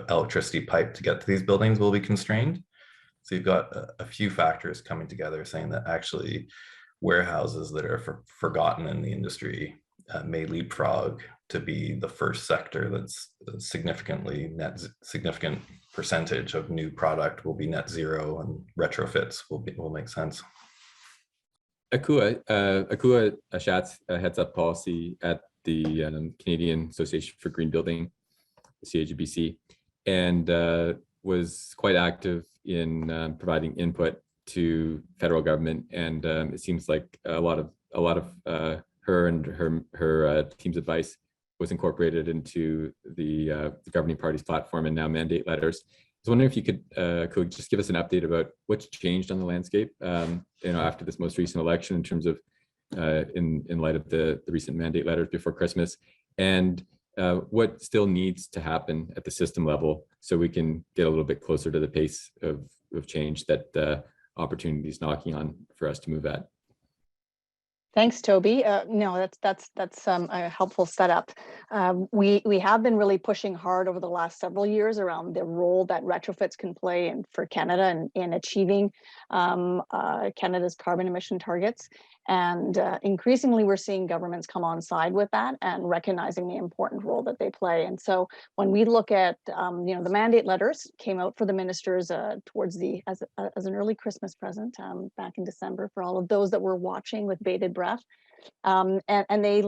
electricity pipe to get to these buildings will be constrained. So you've got a few factors coming together saying that actually warehouses that are forgotten in the industry may leapfrog to be the first sector that's significant percentage of new product will be net zero, and retrofits will make sense. Akua Schatz heads up policy at the Canadian Association for Green Building, the CAGBC, and was quite active in providing input to federal government. And it seems like a lot of her and her team's advice was incorporated into the governing party's platform and now mandate letters. I was wondering if you could just give us an update about what's changed on the landscape, after this most recent election in terms of in light of the recent mandate letters before Christmas, and what still needs to happen at the system level so we can get a little bit closer to the pace of change that opportunity is knocking on for us to move at. Thanks, Toby. No, that's a helpful setup. We have been really pushing hard over the last several years around the role that retrofits can play for Canada in achieving Canada's carbon emission targets. And increasingly, we're seeing governments come on side with that and recognizing the important role that they play. And so when we look at, the mandate letters came out for the ministers towards as an early Christmas present back in December for all of those that were watching with bated breath. And they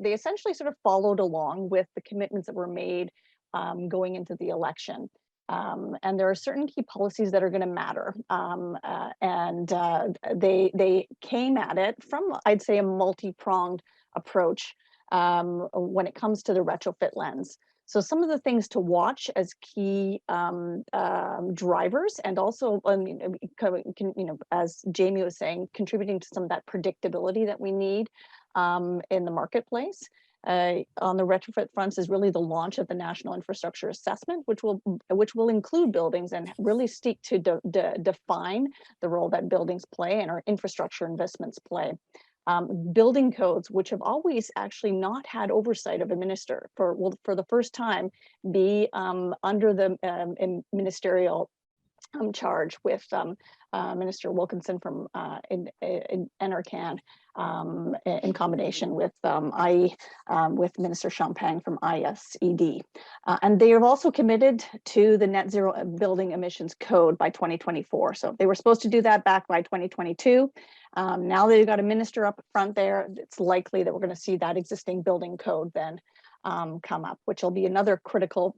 essentially sort of followed along with the commitments that were made going into the election. And there are certain key policies that are going to matter. They came at it from, I'd say, a multi-pronged approach when it comes to the retrofit lens. So some of the things to watch as key drivers, and also, as Jamie was saying, contributing to some of that predictability that we need in the marketplace. On the retrofit fronts is really the launch of the National Infrastructure Assessment, which will include buildings and really seek to define the role that buildings play and our infrastructure investments play. Building codes, which have always actually not had oversight of a minister, will for the first time be under the ministerial charge with Minister Wilkinson from NRCan in combination with with Minister Champagne from ISED. And they have also committed to the net zero building emissions code by 2024. So they were supposed to do that back by 2022. Now they've got a minister up front there. It's likely that we're going to see that existing building code then come up, which will be another critical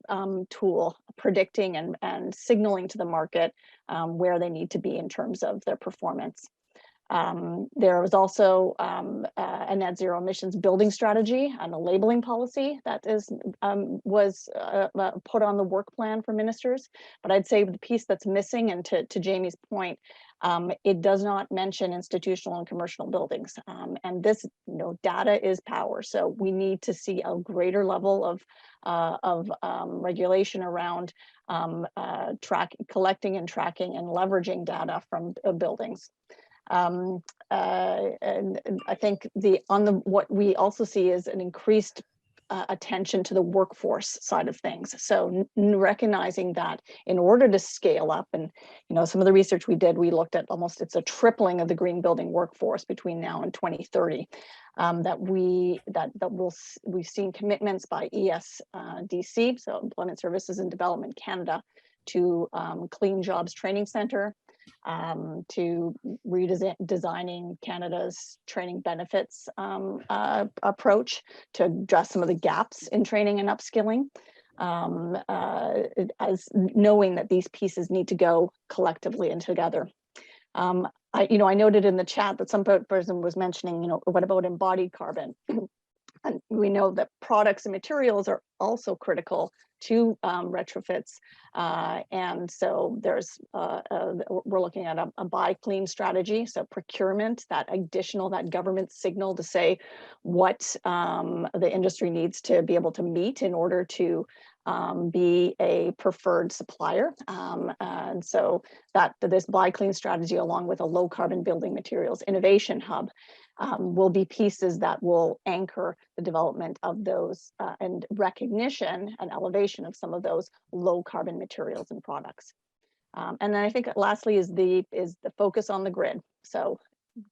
tool predicting and signaling to the market where they need to be in terms of their performance. There was also a net zero emissions building strategy and a labeling policy that was put on the work plan for ministers. But I'd say the piece that's missing, and to Jamie's point, it does not mention institutional and commercial buildings. And this, data is power. So we need to see a greater level of regulation around collecting and tracking and leveraging data from buildings. And I think what we also see is an increased attention to the workforce side of things. So recognizing that in order to scale up, and some of the research we did, we looked at it's a tripling of the green building workforce between now and 2030. We've seen commitments by ESDC, so Employment Services and Development Canada, to Clean Jobs Training Center, to redesigning Canada's training benefits approach to address some of the gaps in training and upskilling, as knowing that these pieces need to go collectively and together. I noted in the chat that some person was mentioning, what about embodied carbon? And we know that products and materials are also critical to retrofits. And so we're looking at a buy clean strategy. So procurement, that government signal to say what the industry needs to be able to meet in order to be a preferred supplier. And so this buy clean strategy, along with a low carbon building materials innovation hub, will be pieces that will anchor the development of those and recognition and elevation of some of those low carbon materials and products. And then I think lastly is the focus on the grid. So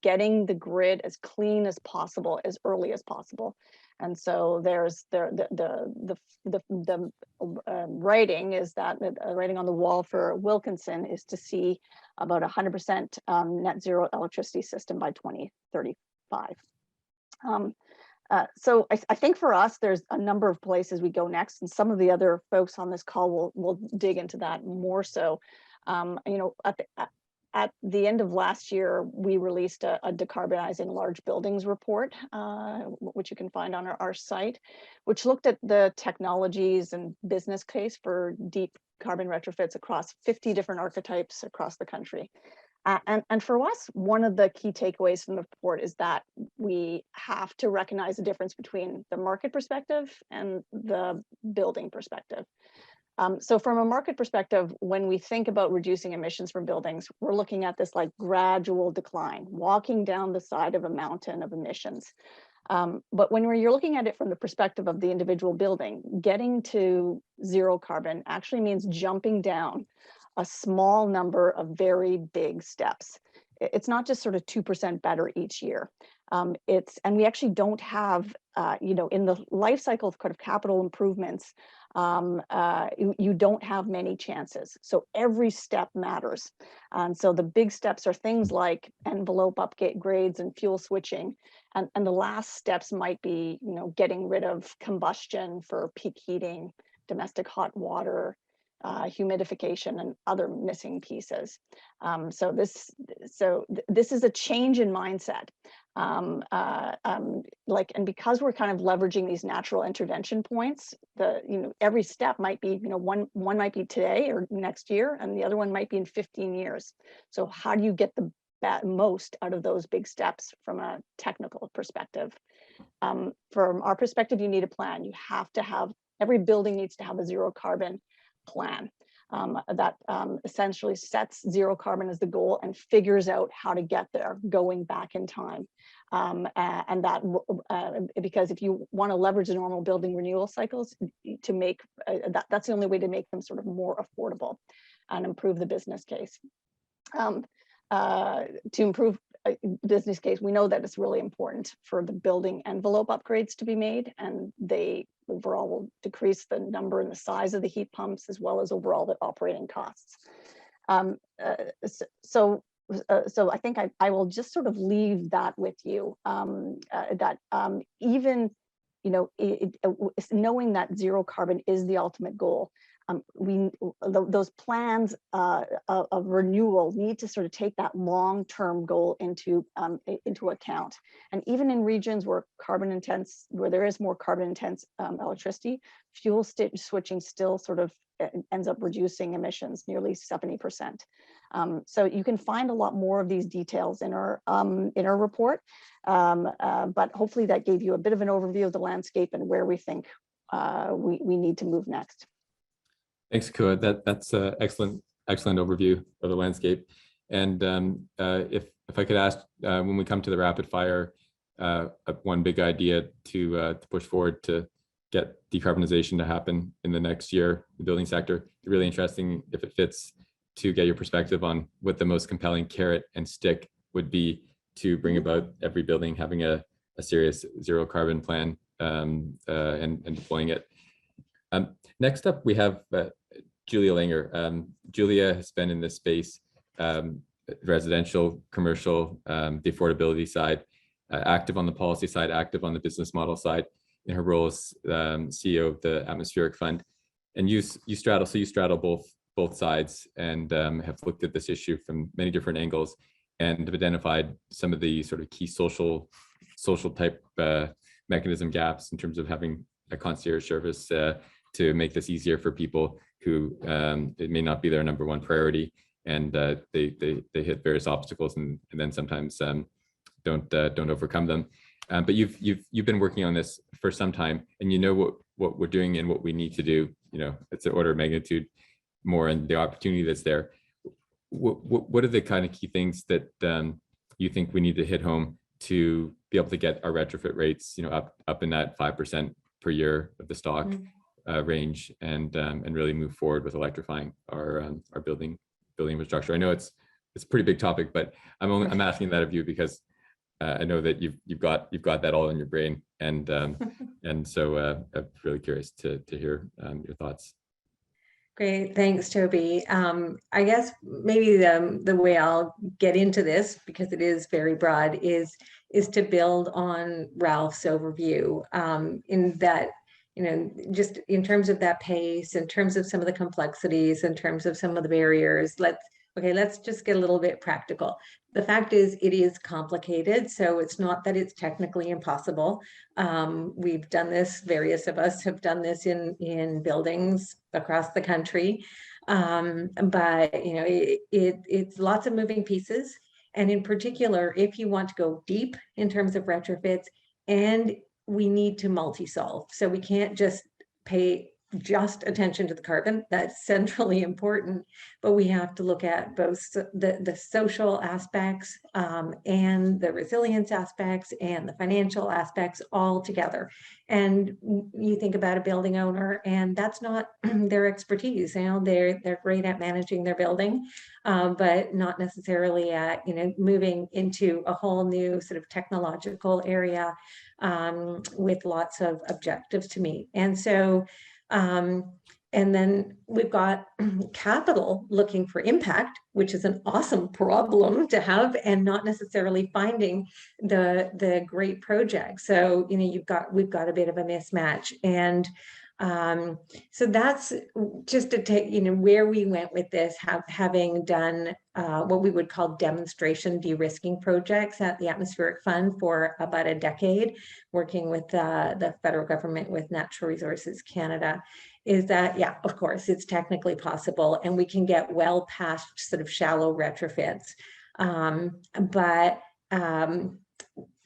getting the grid as clean as possible, as early as possible. And so there's the writing is that writing on the wall for Wilkinson is to see about 100% net zero electricity system by 2035. So I think for us, there's a number of places we go next, and some of the other folks on this call will dig into that more so. At the end of last year, we released a Decarbonizing Large Buildings report, which you can find on our site, which looked at the technologies and business case for deep carbon retrofits across 50 different archetypes across the country. And for us, one of the key takeaways from the report is that we have to recognize the difference between the market perspective and the building perspective. So from a market perspective, when we think about reducing emissions from buildings, we're looking at this like gradual decline, walking down the side of a mountain of emissions. But when you're looking at it from the perspective of the individual building, getting to zero carbon actually means jumping down a small number of very big steps. It's not just sort of 2% better each year. And we actually don't have, in the life cycle of kind of capital improvements, you don't have many chances. So every step matters. And so the big steps are things like envelope upgrades and fuel switching. And the last steps might be, getting rid of combustion for peak heating, domestic hot water, humidification, and other missing pieces. So this is a change in mindset. And because we're kind of leveraging these natural intervention points, every step might be, one might be today or next year, and the other one might be in 15 years. So how do you get the most out of those big steps from a technical perspective? From our perspective, you need a plan. You have to have, every building needs to have a zero carbon plan that essentially sets zero carbon as the goal and figures out how to get there going back in time. And that because if you want to leverage the normal building renewal cycles to make that's the only way to make them sort of more affordable and improve the business case. To improve business case, we know that it's really important for the building envelope upgrades to be made, and they overall will decrease the number and the size of the heat pumps as well as overall the operating costs. So I think I will just sort of leave that with you, that even knowing that zero carbon is the ultimate goal, those plans of renewal need to sort of take that long-term goal into account. And even in regions where where there is more carbon intense electricity, fuel switching still sort of ends up reducing emissions nearly 70%. So you can find a lot more of these details in our report, but hopefully that gave you a bit of an overview of the landscape and where we think we need to move next. Thanks, Kua. That's an excellent overview of the landscape. And if I could ask, when we come to the rapid fire, one big idea to push forward to get decarbonization to happen in the next year, the building sector, really interesting if it fits, to get your perspective on what the most compelling carrot and stick would be to bring about every building having a serious zero carbon plan and deploying it. Next up, we have Julia Langer. Julia has been in this space, residential, commercial, the affordability side, active on the policy side, active on the business model side in her role as CEO of the Atmospheric Fund. And you straddle both sides and have looked at this issue from many different angles and have identified some of the sort of key social type mechanism gaps in terms of having a concierge service to make this easier for people who it may not be their number one priority, and they hit various obstacles and then sometimes don't overcome them. But you've been working on this for some time, and you know what we're doing and what we need to do. It's an order of magnitude more, and the opportunity that's there. What are the kind of key things that you think we need to hit home to be able to get our retrofit rates, up in that 5% per year of the stock range, and really move forward with electrifying our building infrastructure? I know it's a pretty big topic, but I'm asking that of you because I know that you've got that all in your brain, and so I'm really curious to hear your thoughts. Great, thanks, Toby. I guess maybe the way I'll get into this, because it is very broad, is to build on Ralph's overview, in that, just in terms of that pace, in terms of some of the complexities, in terms of some of the barriers. Let's just get a little bit practical. The fact is, it is complicated, so it's not that it's technically impossible. We've done this, various of us have done this in buildings across the country. But you know, it's lots of moving pieces. And in particular, if you want to go deep in terms of retrofits, and we need to multi-solve. So we can't just pay just attention to the carbon. That's centrally important, but we have to look at both the social aspects and the resilience aspects and the financial aspects all together. And you think about a building owner, and that's not their expertise. You know, they're great at managing their building, but not necessarily at, you know, moving into a whole new sort of technological area with lots of objectives to meet. And so and then we've got capital looking for impact, which is an awesome problem to have, and not necessarily finding the great project. So, you know, we've got a bit of a mismatch. And so that's just to take, you know, where we went with this, having done what we would call demonstration de-risking projects at the Atmospheric Fund for about a decade, working with the federal government, with Natural Resources Canada, is that, yeah, of course, it's technically possible, and we can get well past sort of shallow retrofits. But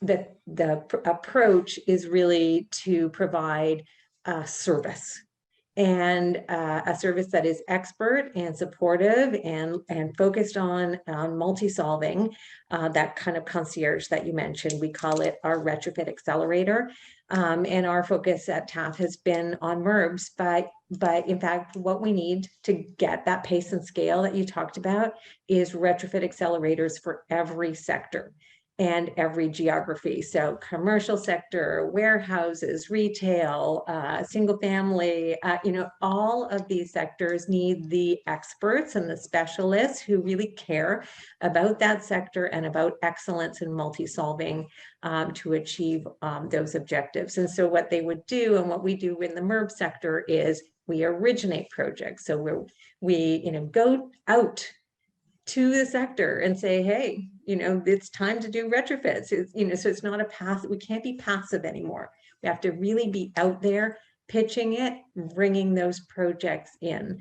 the approach is really to provide a service, and a service that is expert and supportive and focused on multi-solving, that kind of concierge that you mentioned. We call it our retrofit accelerator. And our focus at TAF has been on MURBs, but in fact, what we need to get that pace and scale that you talked about is retrofit accelerators for every sector and every geography. So commercial sector, warehouses, retail, single family, you know, all of these sectors need the experts and the specialists who really care about that sector and about excellence in multi-solving to achieve those objectives. And so what they would do, and what we do in the MURB sector, is we originate projects. So we you know, go out to the sector and say, hey, you know, it's time to do retrofits. It's, you know, so it's not a path. We can't be passive anymore. We have to really be out there pitching it, bringing those projects in.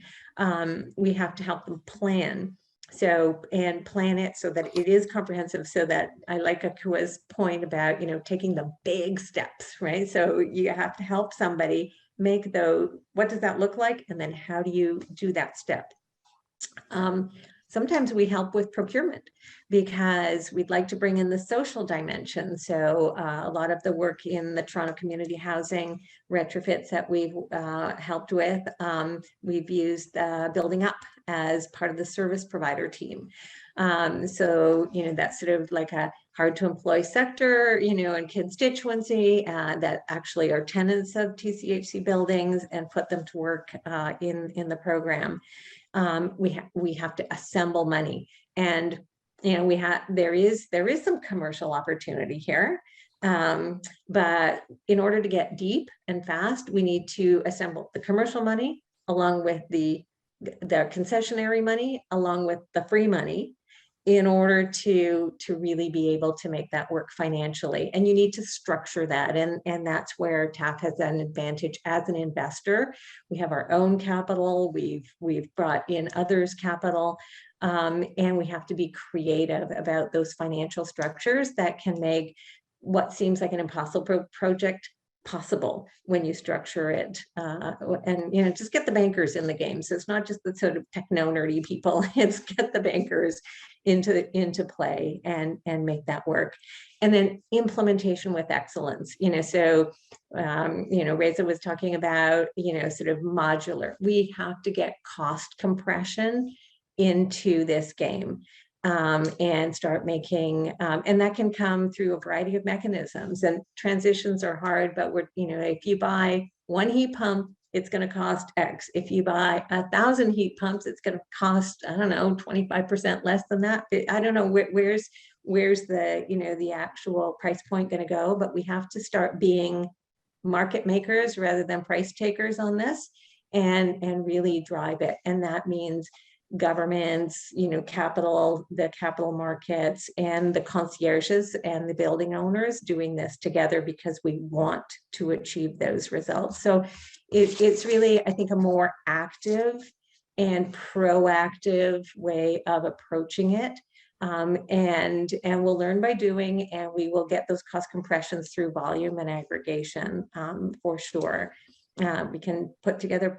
We have to help them plan. So, and plan it so that it is comprehensive, so that I like Akua's point about, you know, taking the big steps, right? So you have to help somebody make those, what does that look like? And then how do you do that step? Sometimes we help with procurement because we'd like to bring in the social dimension. So a lot of the work in the Toronto community housing retrofits that we've helped with, we've used Building Up as part of the service provider team. So, you know, that's sort of like a hard to employ sector, you know, and constituency that actually are tenants of TCHC buildings, and put them to work in the program. We have to assemble money, and you know, there is some commercial opportunity here, but in order to get deep and fast, we need to assemble the commercial money along with the concessionary money, along with the free money, in order to really be able to make that work financially. And you need to structure that. And that's where TAF has an advantage as an investor. We have our own capital, we've brought in others' capital, and we have to be creative about those financial structures that can make what seems like an impossible project possible when you structure it, and you know, just get the bankers in the game. So it's not just the sort of techno-nerdy people, it's get the bankers into play and make that work. And then implementation with excellence, you know, so you know, Reza was talking about, you know, sort of modular. We have to get cost compression into this game. And start making, and that can come through a variety of mechanisms, and transitions are hard, but you know, if you buy one heat pump, it's going to cost X. If you buy 1,000 heat pumps, it's going to cost, I don't know, 25% less than that. I don't know where's the, you know, the actual price point going to go, but we have to start being market makers rather than price takers on this, and really drive it. And that means governments, you know, the capital markets, and the concierges and the building owners doing this together, because we want to achieve those results. So it's really, I think, a more active and proactive way of approaching it. And we'll learn by doing, and we will get those cost compressions through volume and aggregation, for sure. We can put together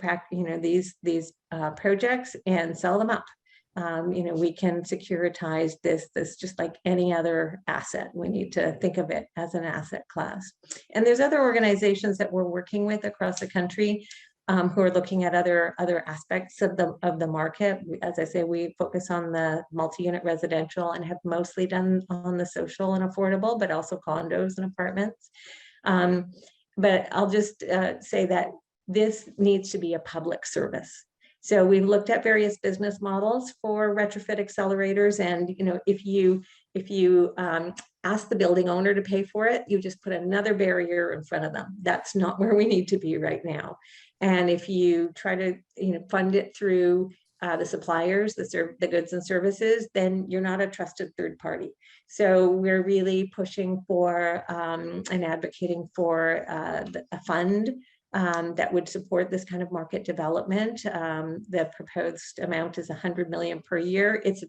these projects and sell them up. We can securitize this just like any other asset. We need to think of it as an asset class. And there's other organizations that we're working with across the country who are looking at other aspects of the market. As I say, we focus on the multi-unit residential and have mostly done on the social and affordable, but also condos and apartments. But I'll just say that this needs to be a public service. So we've looked at various business models for retrofit accelerators, and if you ask the building owner to pay for it, you just put another barrier in front of them. That's not where we need to be right now. And if you try to fund it through the suppliers, the goods and services, then you're not a trusted third party. So we're really pushing for and advocating for a fund that would support this kind of market development. The proposed amount is $100 million per year. It's a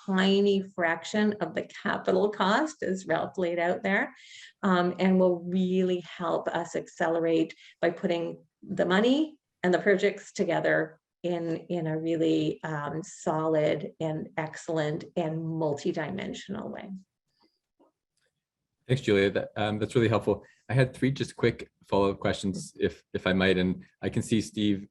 tiny fraction of the capital cost, as Ralph laid out there, and will really help us accelerate by putting the money and the projects together in a really solid and excellent and multi-dimensional way. Thanks, Julia. That's really helpful. I had three just quick follow-up questions, if I might, and I can see Steve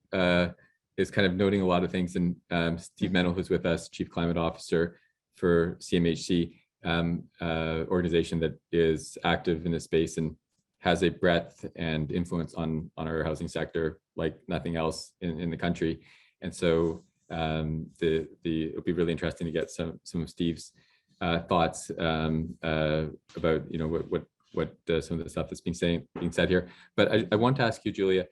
is kind of noting a lot of things, and Steve Mennel, who's with us, Chief Climate Officer for CMHC, organization that is active in this space and has a breadth and influence on our housing sector like nothing else in the country. And so it'll be really interesting to get some of Steve's thoughts about what some of the stuff that's being said here. But I want to ask you, Julia,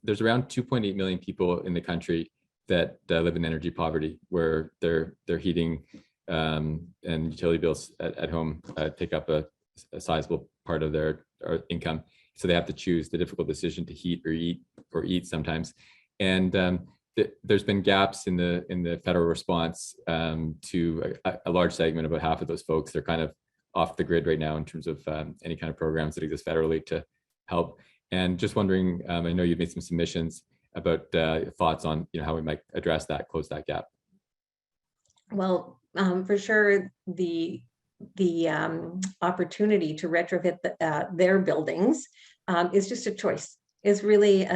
there's around 2.8 million people in the country that live in energy poverty, where their heating and utility bills at home take up a sizable part of their income. So they have to choose the difficult decision to heat or eat sometimes. And there's been gaps in the federal response to a large segment, about half of those folks. They're kind of off the grid right now in terms of any kind of programs that exist federally to help. And just wondering, I know you've made some submissions about thoughts on how we might address that, close that gap. Well, for sure, the opportunity to retrofit their buildings is just a choice. Is really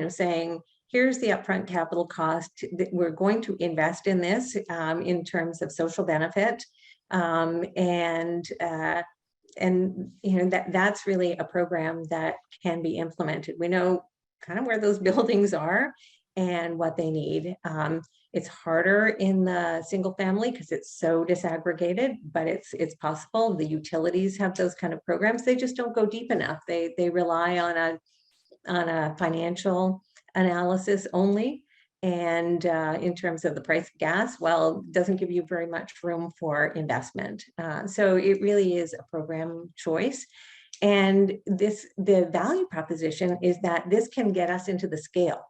saying, here's the upfront capital cost that we're going to invest in this in terms of social benefit, and that's really a program that can be implemented. We know kind of where those buildings are and what they need. It's harder in the single family because it's so disaggregated, but it's possible. The utilities have those kind of programs. They just don't go deep enough. They rely on a financial analysis only. And in terms of the price of gas, well, it doesn't give you very much room for investment. So it really is a program choice. And the value proposition is that this can get us into the scale.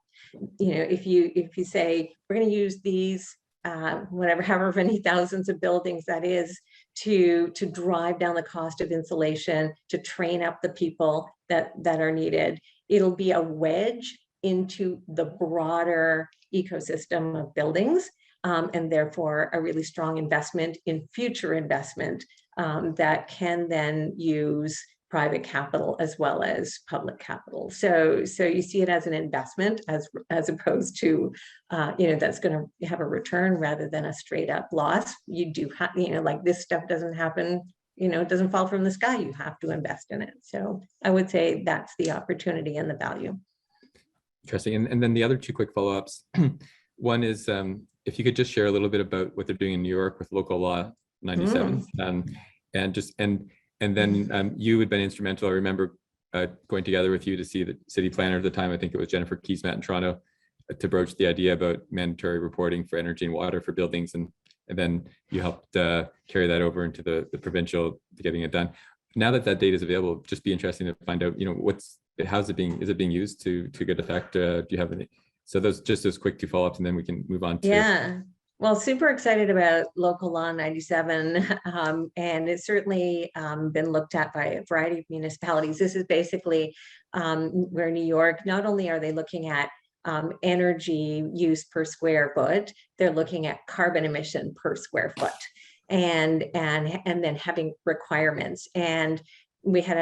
If you say we're going to use these however many thousands of buildings that is to drive down the cost of insulation, to train up the people that are needed, it'll be a wedge into the broader ecosystem of buildings, and therefore a really strong investment in future investment that can then use private capital as well as public capital. So you see it as an investment as opposed to, that's going to have a return rather than a straight up loss. You do have, like this stuff doesn't happen, it doesn't fall from the sky. You have to invest in it. So I would say that's the opportunity and the value. Interesting. And then the other two quick follow-ups. One is if you could just share a little bit about what they're doing in New York with local law 97, and then you had been instrumental. I remember going together with you to see the city planner at the time. I think it was Jennifer Keesmaat in Toronto, to broach the idea about mandatory reporting for energy and water for buildings, and then you helped carry that over into the provincial, getting it done. Now that data is available, just be interesting to find out, is it being used to good effect? Do you have any So those quick two follow-ups, and then we can move on to. Yeah. Well, super excited about Local Law 97, and it's certainly been looked at by a variety of municipalities. This is basically where New York, not only are they looking at energy use per square foot, they're looking at carbon emission per square foot, and then having requirements. And we had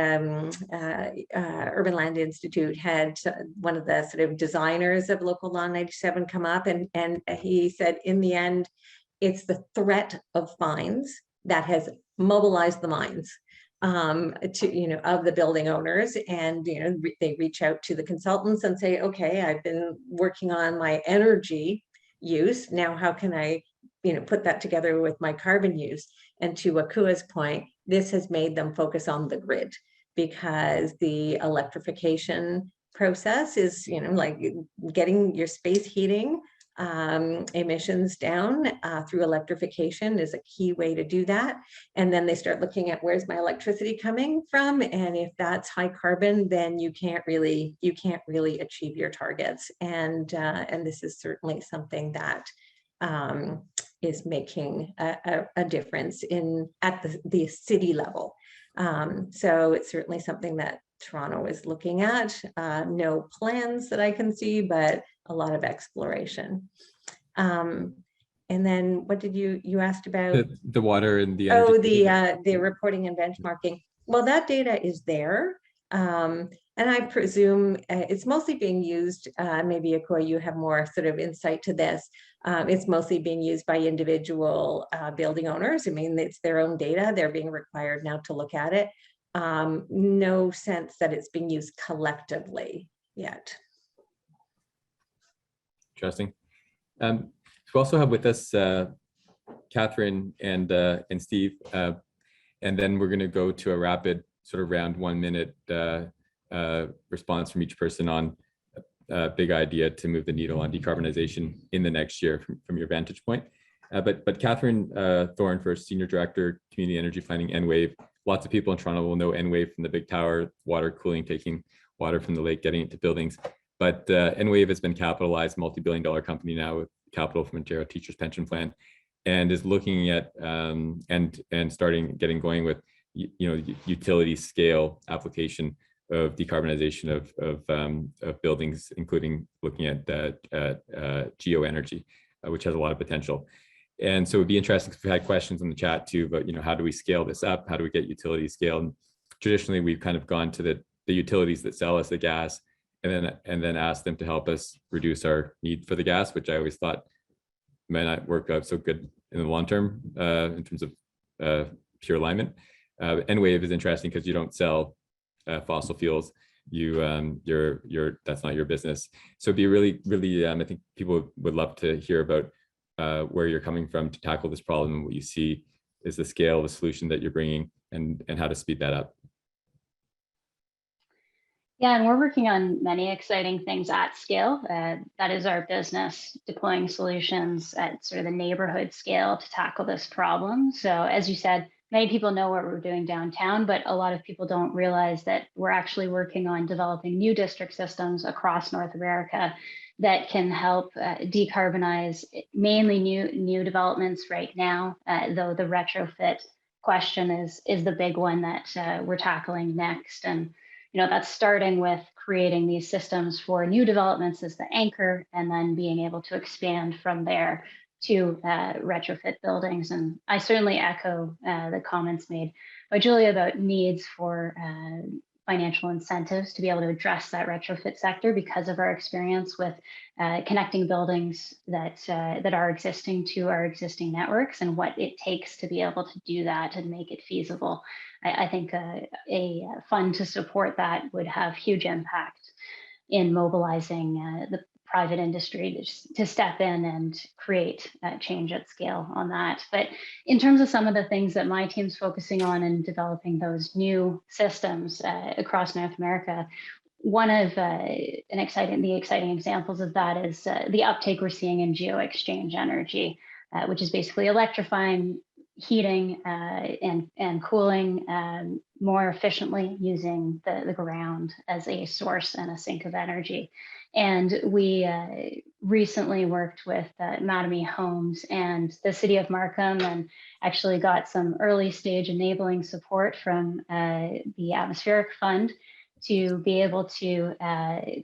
Urban Land Institute had one of the sort of designers of Local Law 97 come up, and he said, in the end, it's the threat of fines that has mobilized the minds to, of the building owners. And, they reach out to the consultants and say, okay, I've been working on my energy use. Now, how can I, put that together with my carbon use? And to Akua's point, this has made them focus on the grid, because the electrification process is, like getting your space heating emissions down through electrification is a key way to do that. And then they start looking at, where's my electricity coming from? And if that's high carbon, then you can't really achieve your targets. And this is certainly something that is making a difference at the city level. So it's certainly something that Toronto is looking at. No plans that I can see, but a lot of exploration. And then what did you asked about? The water and the energy. The reporting and benchmarking. Well, that data is there. And I presume it's mostly being used, maybe Akua, you have more sort of insight to this. It's mostly being used by individual building owners. I mean, it's their own data. They're being required now to look at it. No sense that it's being used collectively yet. Interesting. We also have with us Catherine and Steve, and then we're going to go to a rapid sort of round 1 minute response from each person on a big idea to move the needle on decarbonization in the next year from your vantage point. But Catherine Thorne, first Senior Director, Community Energy Planning, Enwave. Lots of people in Toronto will know Enwave from the big tower, water cooling, taking water from the lake, getting it to buildings. But Enwave has been capitalized, multi-billion-dollar company now with capital from Ontario Teachers Pension Plan, and is looking at and getting going with utility scale application of decarbonization of buildings, including looking at Geo Energy, which has a lot of potential. And so it'd be interesting if we had questions in the chat too, but how do we scale this up? How do we get utility scale? And traditionally, we've kind of gone to the utilities that sell us the gas, and then ask them to help us reduce our need for the gas, which I always thought might not work out so good in the long term in terms of pure alignment. Enwave is interesting because you don't sell fossil fuels. That's not your business. So it'd be really, I think people would love to hear about where you're coming from to tackle this problem, and what you see is the scale of the solution that you're bringing, and how to speed that up. Yeah, and we're working on many exciting things at scale. That is our business, deploying solutions at sort of the neighborhood scale to tackle this problem. So as you said, many people know what we're doing downtown, but a lot of people don't realize that we're actually working on developing new district systems across North America that can help decarbonize mainly new developments right now, though the retrofit question is the big one that we're tackling next. And that's starting with creating these systems for new developments as the anchor, and then being able to expand from there to retrofit buildings. And I certainly echo the comments made by Julia about needs for financial incentives to be able to address that retrofit sector, because of our experience with connecting buildings that are existing to our existing networks, and what it takes to be able to do that and make it feasible. I think a fund to support that would have huge impact in mobilizing the private industry to step in and create change at scale on that. But in terms of some of the things that my team's focusing on in developing those new systems across North America, one of the exciting examples of that is the uptake we're seeing in Geo Exchange Energy, which is basically electrifying heating and cooling more efficiently using the ground as a source and a sink of energy. And we recently worked with Mattamy Homes and the city of Markham, and actually got some early stage enabling support from the Atmospheric Fund to be able to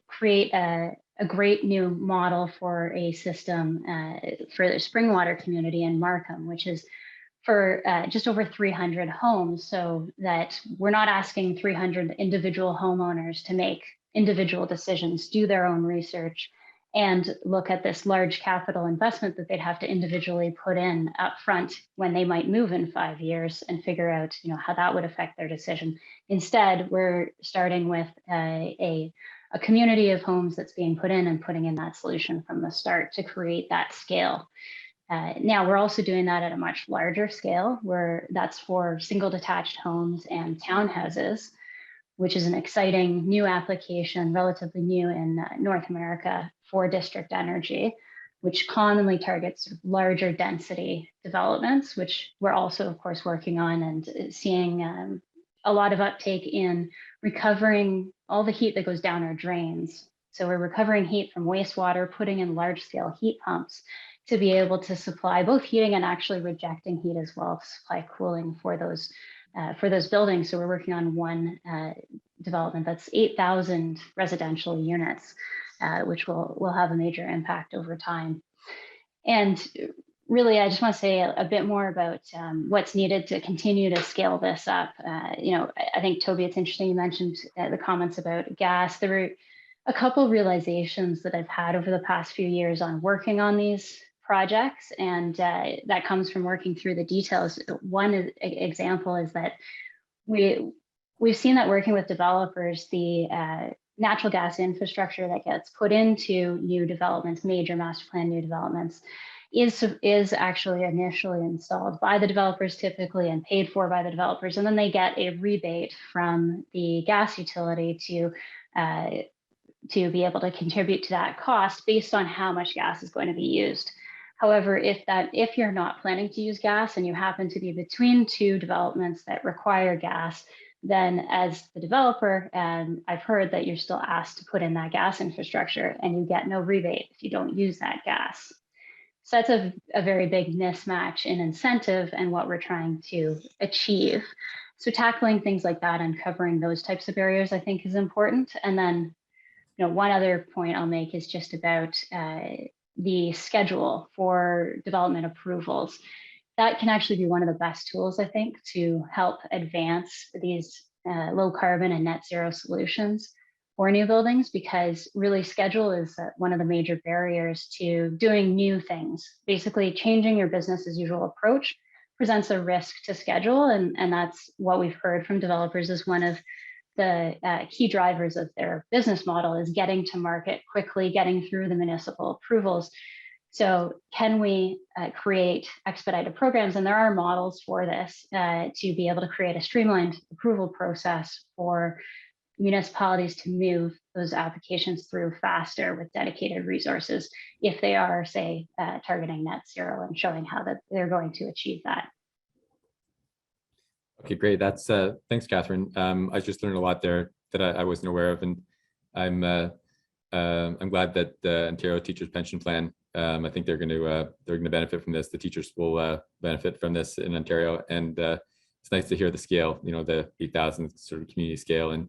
create a great new model for a system for the Springwater community in Markham, which is for just over 300 homes, so that we're not asking 300 individual homeowners to make individual decisions, do their own research, and look at this large capital investment that they'd have to individually put in up front when they might move in 5 years and figure out, how that would affect their decision. Instead, we're starting with a community of homes that's being put in and putting in that solution from the start to create that scale. Now we're also doing that at a much larger scale, where that's for single detached homes and townhouses, which is an exciting new application, relatively new in North America for district energy, which commonly targets sort of larger density developments, which we're also, of course, working on and seeing a lot of uptake in recovering all the heat that goes down our drains. So we're recovering heat from wastewater, putting in large scale heat pumps to be able to supply both heating and actually rejecting heat as well, to supply cooling for those buildings. So we're working on one development that's 8,000 residential units, which will have a major impact over time. And really, I just want to say a bit more about what's needed to continue to scale this up. I think, Toby, it's interesting you mentioned the comments about gas. There were a couple realizations that I've had over the past few years on working on these projects, and that comes from working through the details. One example is that we've seen that working with developers, the natural gas infrastructure that gets put into new developments, major master plan new developments, is actually initially installed by the developers typically and paid for by the developers, and then they get a rebate from the gas utility to be able to contribute to that cost based on how much gas is going to be used. However, if you're not planning to use gas and you happen to be between two developments that require gas, then as the developer, I've heard that you're still asked to put in that gas infrastructure and you get no rebate if you don't use that gas. So that's a very big mismatch in incentive and what we're trying to achieve. So tackling things like that and covering those types of barriers, I think, is important. And then, one other point I'll make is just about the schedule for development approvals. That can actually be one of the best tools, I think, to help advance these low carbon and net zero solutions for new buildings, because really schedule is one of the major barriers to doing new things. Basically, changing your business as usual approach presents a risk to schedule, and that's what we've heard from developers as one of the key drivers of their business model, is getting to market quickly, getting through the municipal approvals. So can we create expedited programs? And there are models for this to be able to create a streamlined approval process for municipalities to move those applications through faster with dedicated resources if they are, say, targeting net zero and showing how that they're going to achieve that. Okay, great. That's thanks, Catherine. I just learned a lot there that I wasn't aware of, and I'm glad that the Ontario Teachers Pension Plan. I think they're going to benefit from this. The teachers will benefit from this in Ontario, and it's nice to hear the scale. The 8,000 sort of community scale, and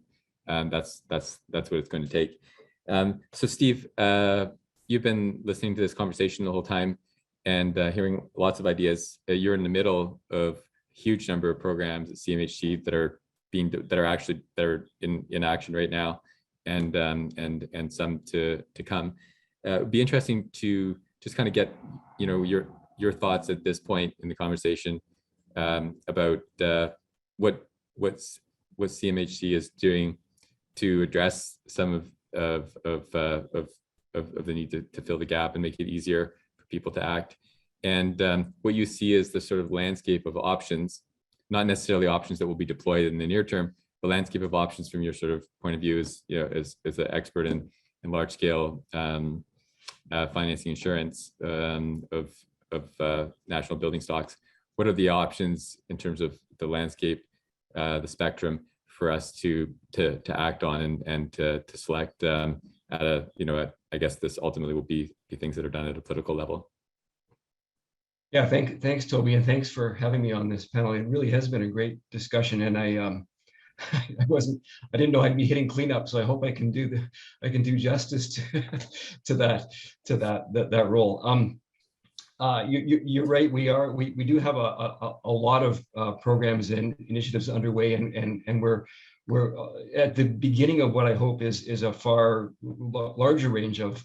that's what it's going to take. So, Steve, you've been listening to this conversation the whole time and hearing lots of ideas. You're in the middle of huge number of programs at CMHC that are in action right now, and some to come. It'd be interesting to just kind of get your thoughts at this point in the conversation about what CMHC is doing to address some of the need to fill the gap and make it easier for people to act. And what you see is the sort of landscape of options, not necessarily options that will be deployed in the near term, the landscape of options from your sort of point of view as an expert in large scale financing insurance of national building stocks. what are the options in terms of the landscape, the spectrum for us to act on and to select at a, I guess this ultimately will be things that are done at a political level. Yeah, thanks, Toby, and thanks for having me on this panel. It really has been a great discussion, and I didn't know I'd be hitting cleanup, so I hope I can do justice to that role. You're right. We do have a lot of programs and initiatives underway, and we're at the beginning of what I hope is a far larger range of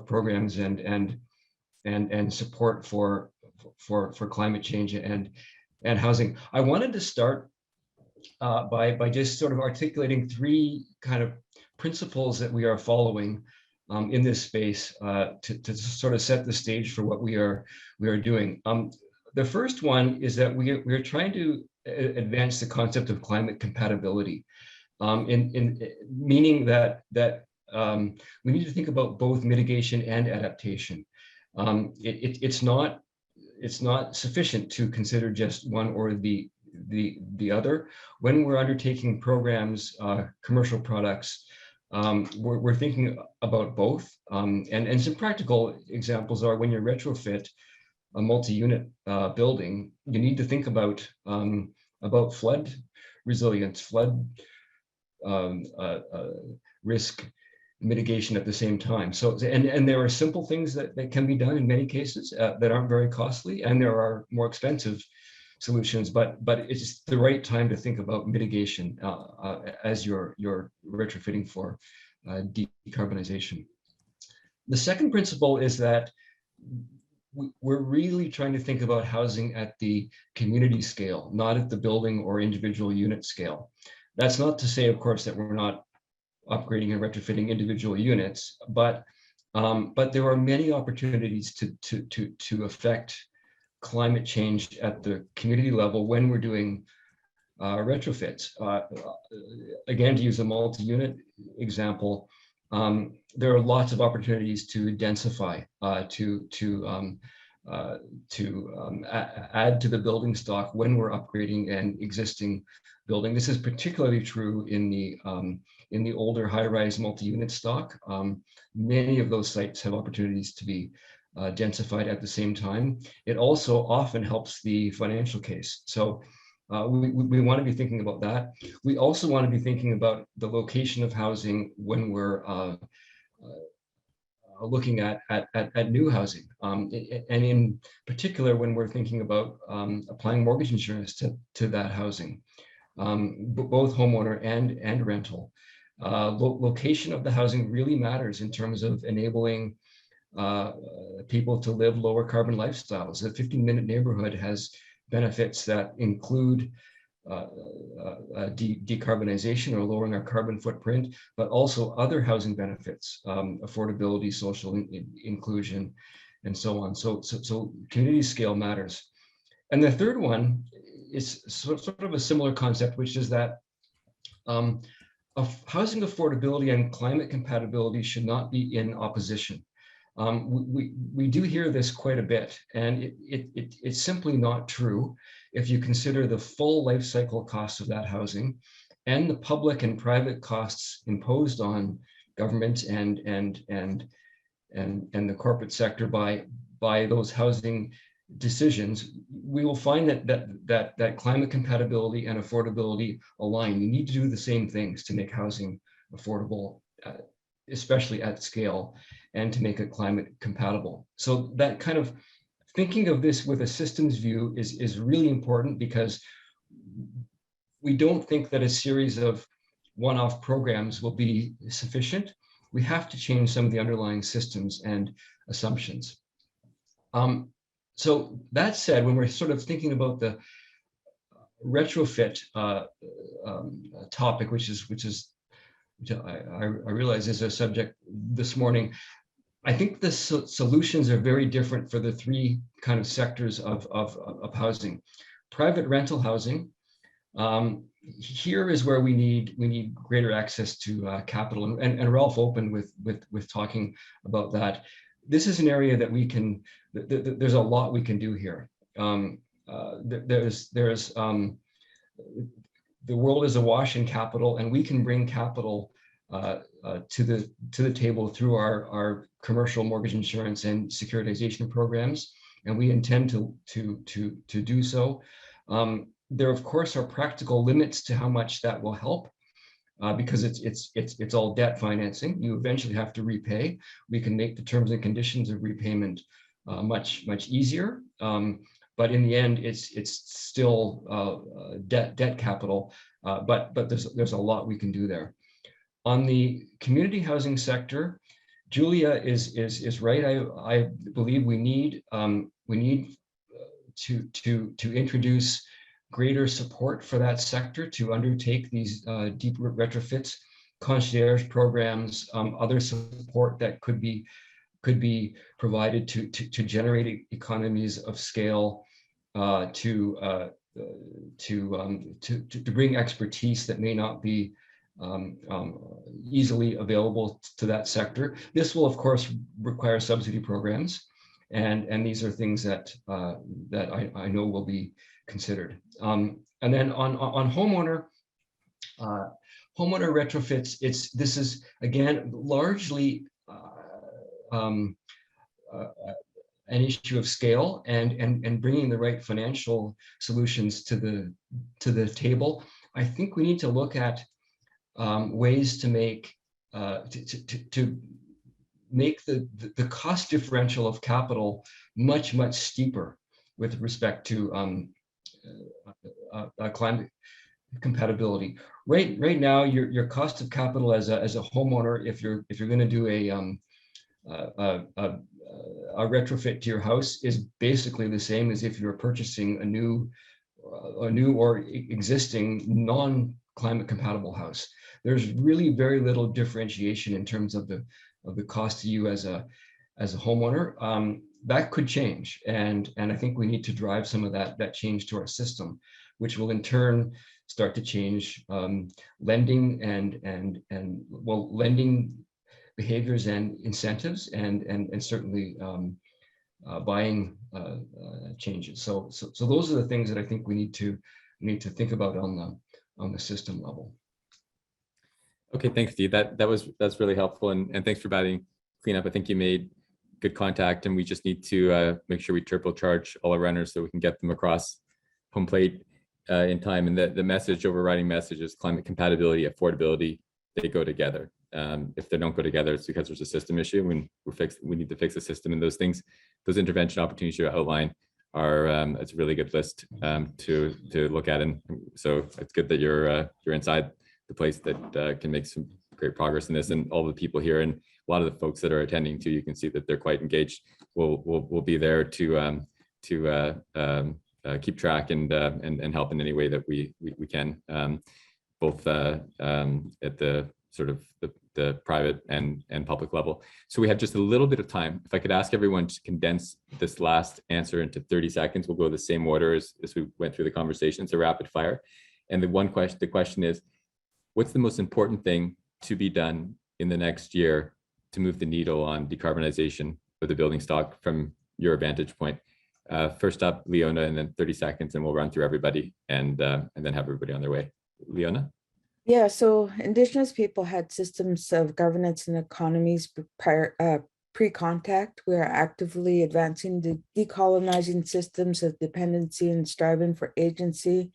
programs and support for climate change and housing. I wanted to start by just sort of articulating three kind of principles that we are following in this space to sort of set the stage for what we are doing. The first one is that we are trying to advance the concept of climate compatibility, in meaning that we need to think about both mitigation and adaptation. It's not sufficient to consider just one or the other. When we're undertaking programs, commercial products, we're thinking about both. And some practical examples are when you retrofit a multi-unit building, you need to think about flood resilience, flood risk mitigation at the same time. So, and there are simple things that can be done in many cases that aren't very costly, and there are more expensive solutions, but it's the right time to think about mitigation as you're retrofitting for decarbonization. The second principle is that we're really trying to think about housing at the community scale, not at the building or individual unit scale. That's not to say, of course, that we're not upgrading and retrofitting individual units, but there are many opportunities to affect climate change at the community level when we're doing retrofits. Again, to use a multi-unit example, there are lots of opportunities to densify, to add to the building stock when we're upgrading an existing building. This is particularly true in the older high-rise multi-unit stock. Many of those sites have opportunities to be densified at the same time. It also often helps the financial case. So we want to be thinking about that. We also want to be thinking about the location of housing when we're looking at new housing, and in particular when we're thinking about applying mortgage insurance to that housing, both homeowner and rental. Location of the housing really matters in terms of enabling people to live lower carbon lifestyles. A 15-minute neighborhood has benefits that include decarbonization or lowering our carbon footprint, but also other housing benefits, affordability, social inclusion, and so on. So community scale matters. And the third one is sort of a similar concept, which is that housing affordability and climate compatibility should not be in opposition. We do hear this quite a bit, and it's simply not true if you consider the full life cycle costs of that housing and the public and private costs imposed on government and the corporate sector by those housing decisions. We will find that climate compatibility and affordability align. You need to do the same things to make housing affordable, especially at scale, and to make it climate compatible. So that kind of thinking of this with a systems view is really important, because we don't think that a series of one-off programs will be sufficient. We have to change some of the underlying systems and assumptions. So that said, when we're sort of thinking about the retrofit topic, which I realize is a subject this morning, I think the solutions are very different for the three kind of sectors of housing. Private rental housing, here is where we need greater access to capital, and Ralph opened with talking about that. This is an area that we can, there's a lot we can do here. the world is awash in capital, and we can bring capital to the table through our commercial mortgage insurance and securitization programs, and we intend to do so. There, of course, are practical limits to how much that will help, because it's all debt financing. You eventually have to repay. We can make the terms and conditions of repayment much easier, but in the end, it's still debt capital. But there's a lot we can do there. On the community housing sector, Julia is right. I believe we need to introduce greater support for that sector to undertake these deep retrofits, concierge programs, other support that could be provided to generate economies of scale, to bring expertise that may not be easily available to that sector. This will, of course, require subsidy programs, and these are things that I know will be considered. And then on homeowner retrofits, this is again largely an issue of scale and bringing the right financial solutions to the table. I think we need to look at ways to make make the cost differential of capital much steeper with respect to climate compatibility. Right now, your cost of capital as a homeowner, if you're going to do a retrofit to your house, is basically the same as if you're purchasing a new or existing non-climate compatible house. There's really very little differentiation in terms of the cost to you as a homeowner. That could change, and I think we need to drive some of that change to our system, which will in turn start to change lending and lending behaviors and incentives, and certainly buying changes. So those are the things that I think we need to think about on the system level. Okay, thanks, Steve. That's really helpful, and thanks for batting cleanup. I think you made good contact, and we just need to make sure we turbocharge all our runners so we can get them across home plate in time. And the message, overriding message, is climate compatibility, affordability. They go together. If they don't go together, it's because there's a system issue. When we need to fix the system, and those things, those intervention opportunities you outline are it's a really good list to look at. And so it's good that you're inside the place that can make some great progress in this. And all the people here and a lot of the folks that are attending too, you can see that they're quite engaged. We'll be there to keep track and help in any way that we can, both at the sort of the private and public level. So we have just a little bit of time. If I could ask everyone to condense this last answer into 30 seconds, we'll go the same order as we went through the conversation. It's a rapid fire. And the question is, what's the most important thing to be done in the next year to move the needle on decarbonization of the building stock from your vantage point? First up, Leona, and then 30 seconds, and we'll run through everybody and then have everybody on their way. Leona? Yeah, so Indigenous people had systems of governance and economies pre-contact. We are actively advancing the decolonizing systems of dependency and striving for agency.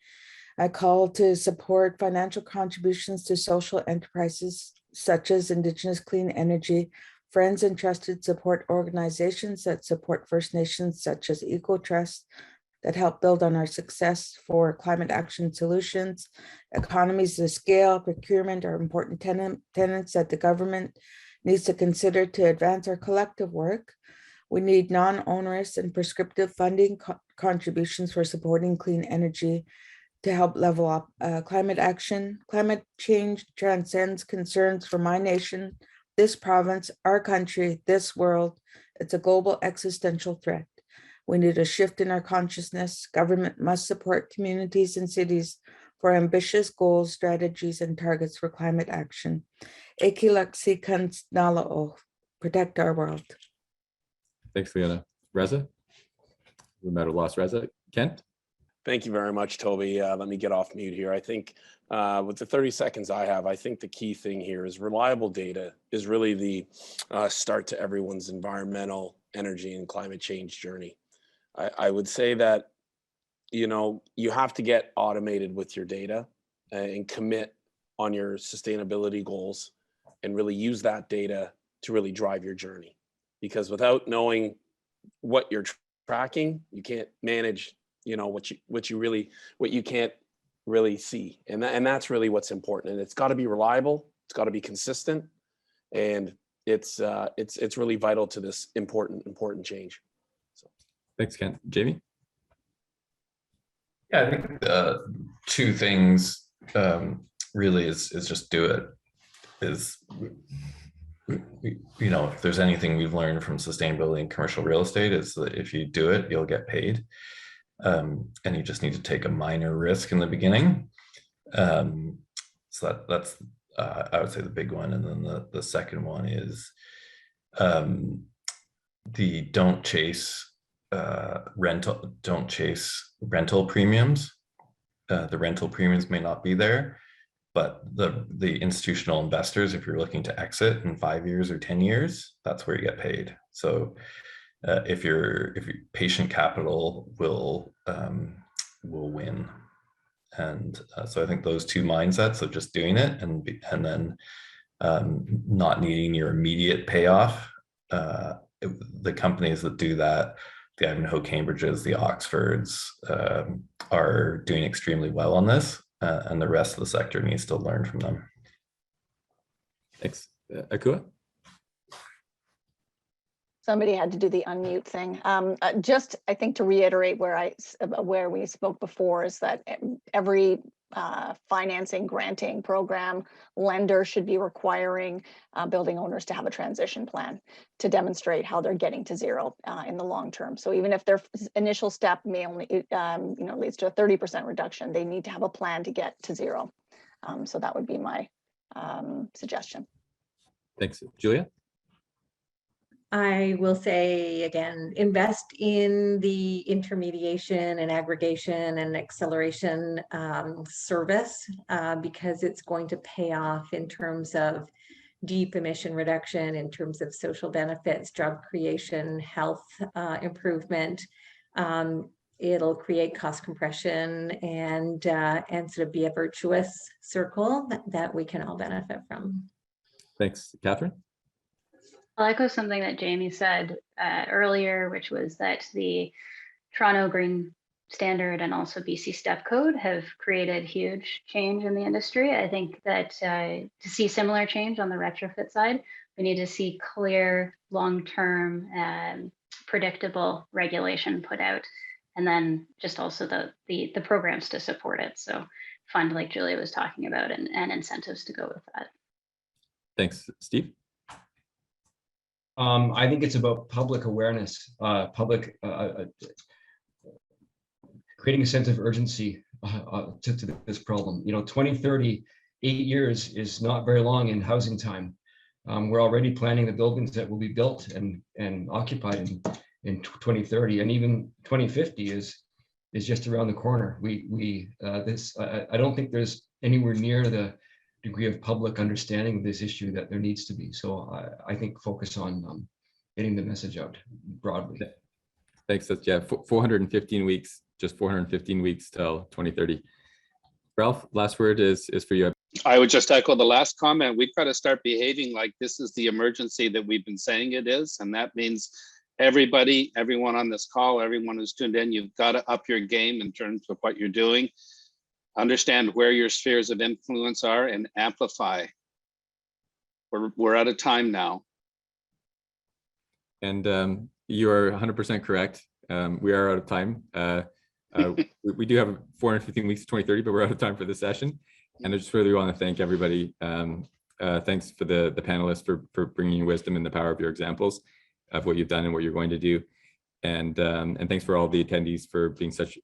I call to support financial contributions to social enterprises such as Indigenous Clean Energy, friends and trusted support organizations that support First Nations such as EcoTrust, that help build on our success for climate action solutions. Economies of scale, procurement are important tenets that the government needs to consider to advance our collective work. We need non-onerous and prescriptive funding contributions for supporting clean energy to help level up climate action. Climate change transcends concerns for my nation, this province, our country, this world. It's a global existential threat. We need a shift in our consciousness. Government must support communities and cities for ambitious goals, strategies, and targets for climate action. Protect our world. Thanks, Leona. Reza? We might have lost Reza. Kent? Thank you very much, Toby. Let me get off mute here. I think with the 30 seconds I have, I think the key thing here is reliable data is really the start to everyone's environmental, energy, and climate change journey. I would say that, you know, you have to get automated with your data and commit on your sustainability goals and really use that data to really drive your journey. Because without knowing what you're tracking, you can't manage, you know, what you can't really see. And that's really what's important. And it's got to be reliable, it's got to be consistent, and it's really vital to this important change. So Thanks, Ken. Jamie? Yeah, I think two things really is just do it. You know, if there's anything we've learned from sustainability and commercial real estate, is that if you do it, you'll get paid. And you just need to take a minor risk in the beginning. So that's I would say the big one. And then the second one is don't chase rental premiums. The rental premiums may not be there, but the institutional investors, if you're looking to exit in 5 years or 10 years, that's where you get paid. So if your patient capital will win. And so I think those two mindsets of just doing it and then not needing your immediate payoff. The companies that do that, the Ivanhoe Cambridges, the Oxfords, are doing extremely well on this, and the rest of the sector needs to learn from them. Thanks. Akua? Somebody had to do the unmute thing. Just, I think, to reiterate where we spoke before, is that every financing, granting program, lender should be requiring building owners to have a transition plan to demonstrate how they're getting to zero in the long term. So even if their initial step may only leads to a 30% reduction, they need to have a plan to get to zero. So that would be my suggestion. Thanks. Julia? I will say again, invest in the intermediation and aggregation and acceleration service because it's going to pay off in terms of deep emission reduction, in terms of social benefits, job creation, health improvement. It'll create cost compression and sort of be a virtuous circle that we can all benefit from. Thanks. Catherine? I'll echo something that Jamie said earlier, which was that the Toronto Green Standard and also BC Step Code have created huge change in the industry. I think that to see similar change on the retrofit side, we need to see clear, long-term, predictable regulation put out, and then just also the programs to support it. So fund, like Julia was talking about, and incentives to go with that. Thanks. Steve? I think it's about public awareness, creating a sense of urgency to this problem. 2030, 8 years is not very long in housing time. We're already planning the buildings that will be built and occupied in 2030, and even 2050 is just around the corner. I don't think there's anywhere near the degree of public understanding of this issue that there needs to be. So I think focus on getting the message out broadly. Thanks. That's 415 weeks, just 415 weeks till 2030. Ralph, last word is for you. I would just echo the last comment. We've got to start behaving like this is the emergency that we've been saying it is. And that means everyone on this call, everyone who's tuned in, you've got to up your game in terms of what you're doing. Understand where your spheres of influence are and amplify. We're out of time now. And you are 100% correct. We are out of time. We do have 415 weeks to 2030, but we're out of time for this session. And I just really want to thank everybody. Thanks for the panelists for bringing wisdom and the power of your examples of what you've done and what you're going to do. And thanks for all the attendees for being such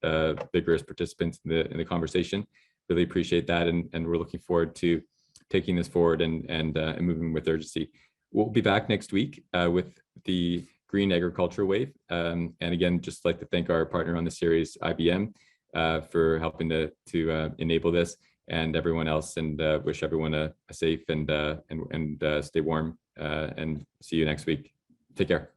vigorous participants in the conversation. Really appreciate that, and we're looking forward to taking this forward and moving with urgency. We'll be back next week with the Green Agriculture Wave. And again, just like to thank our partner on the series, IBM. for helping to enable this, and everyone else, and wish everyone a safe and stay warm, and see you next week. Take care.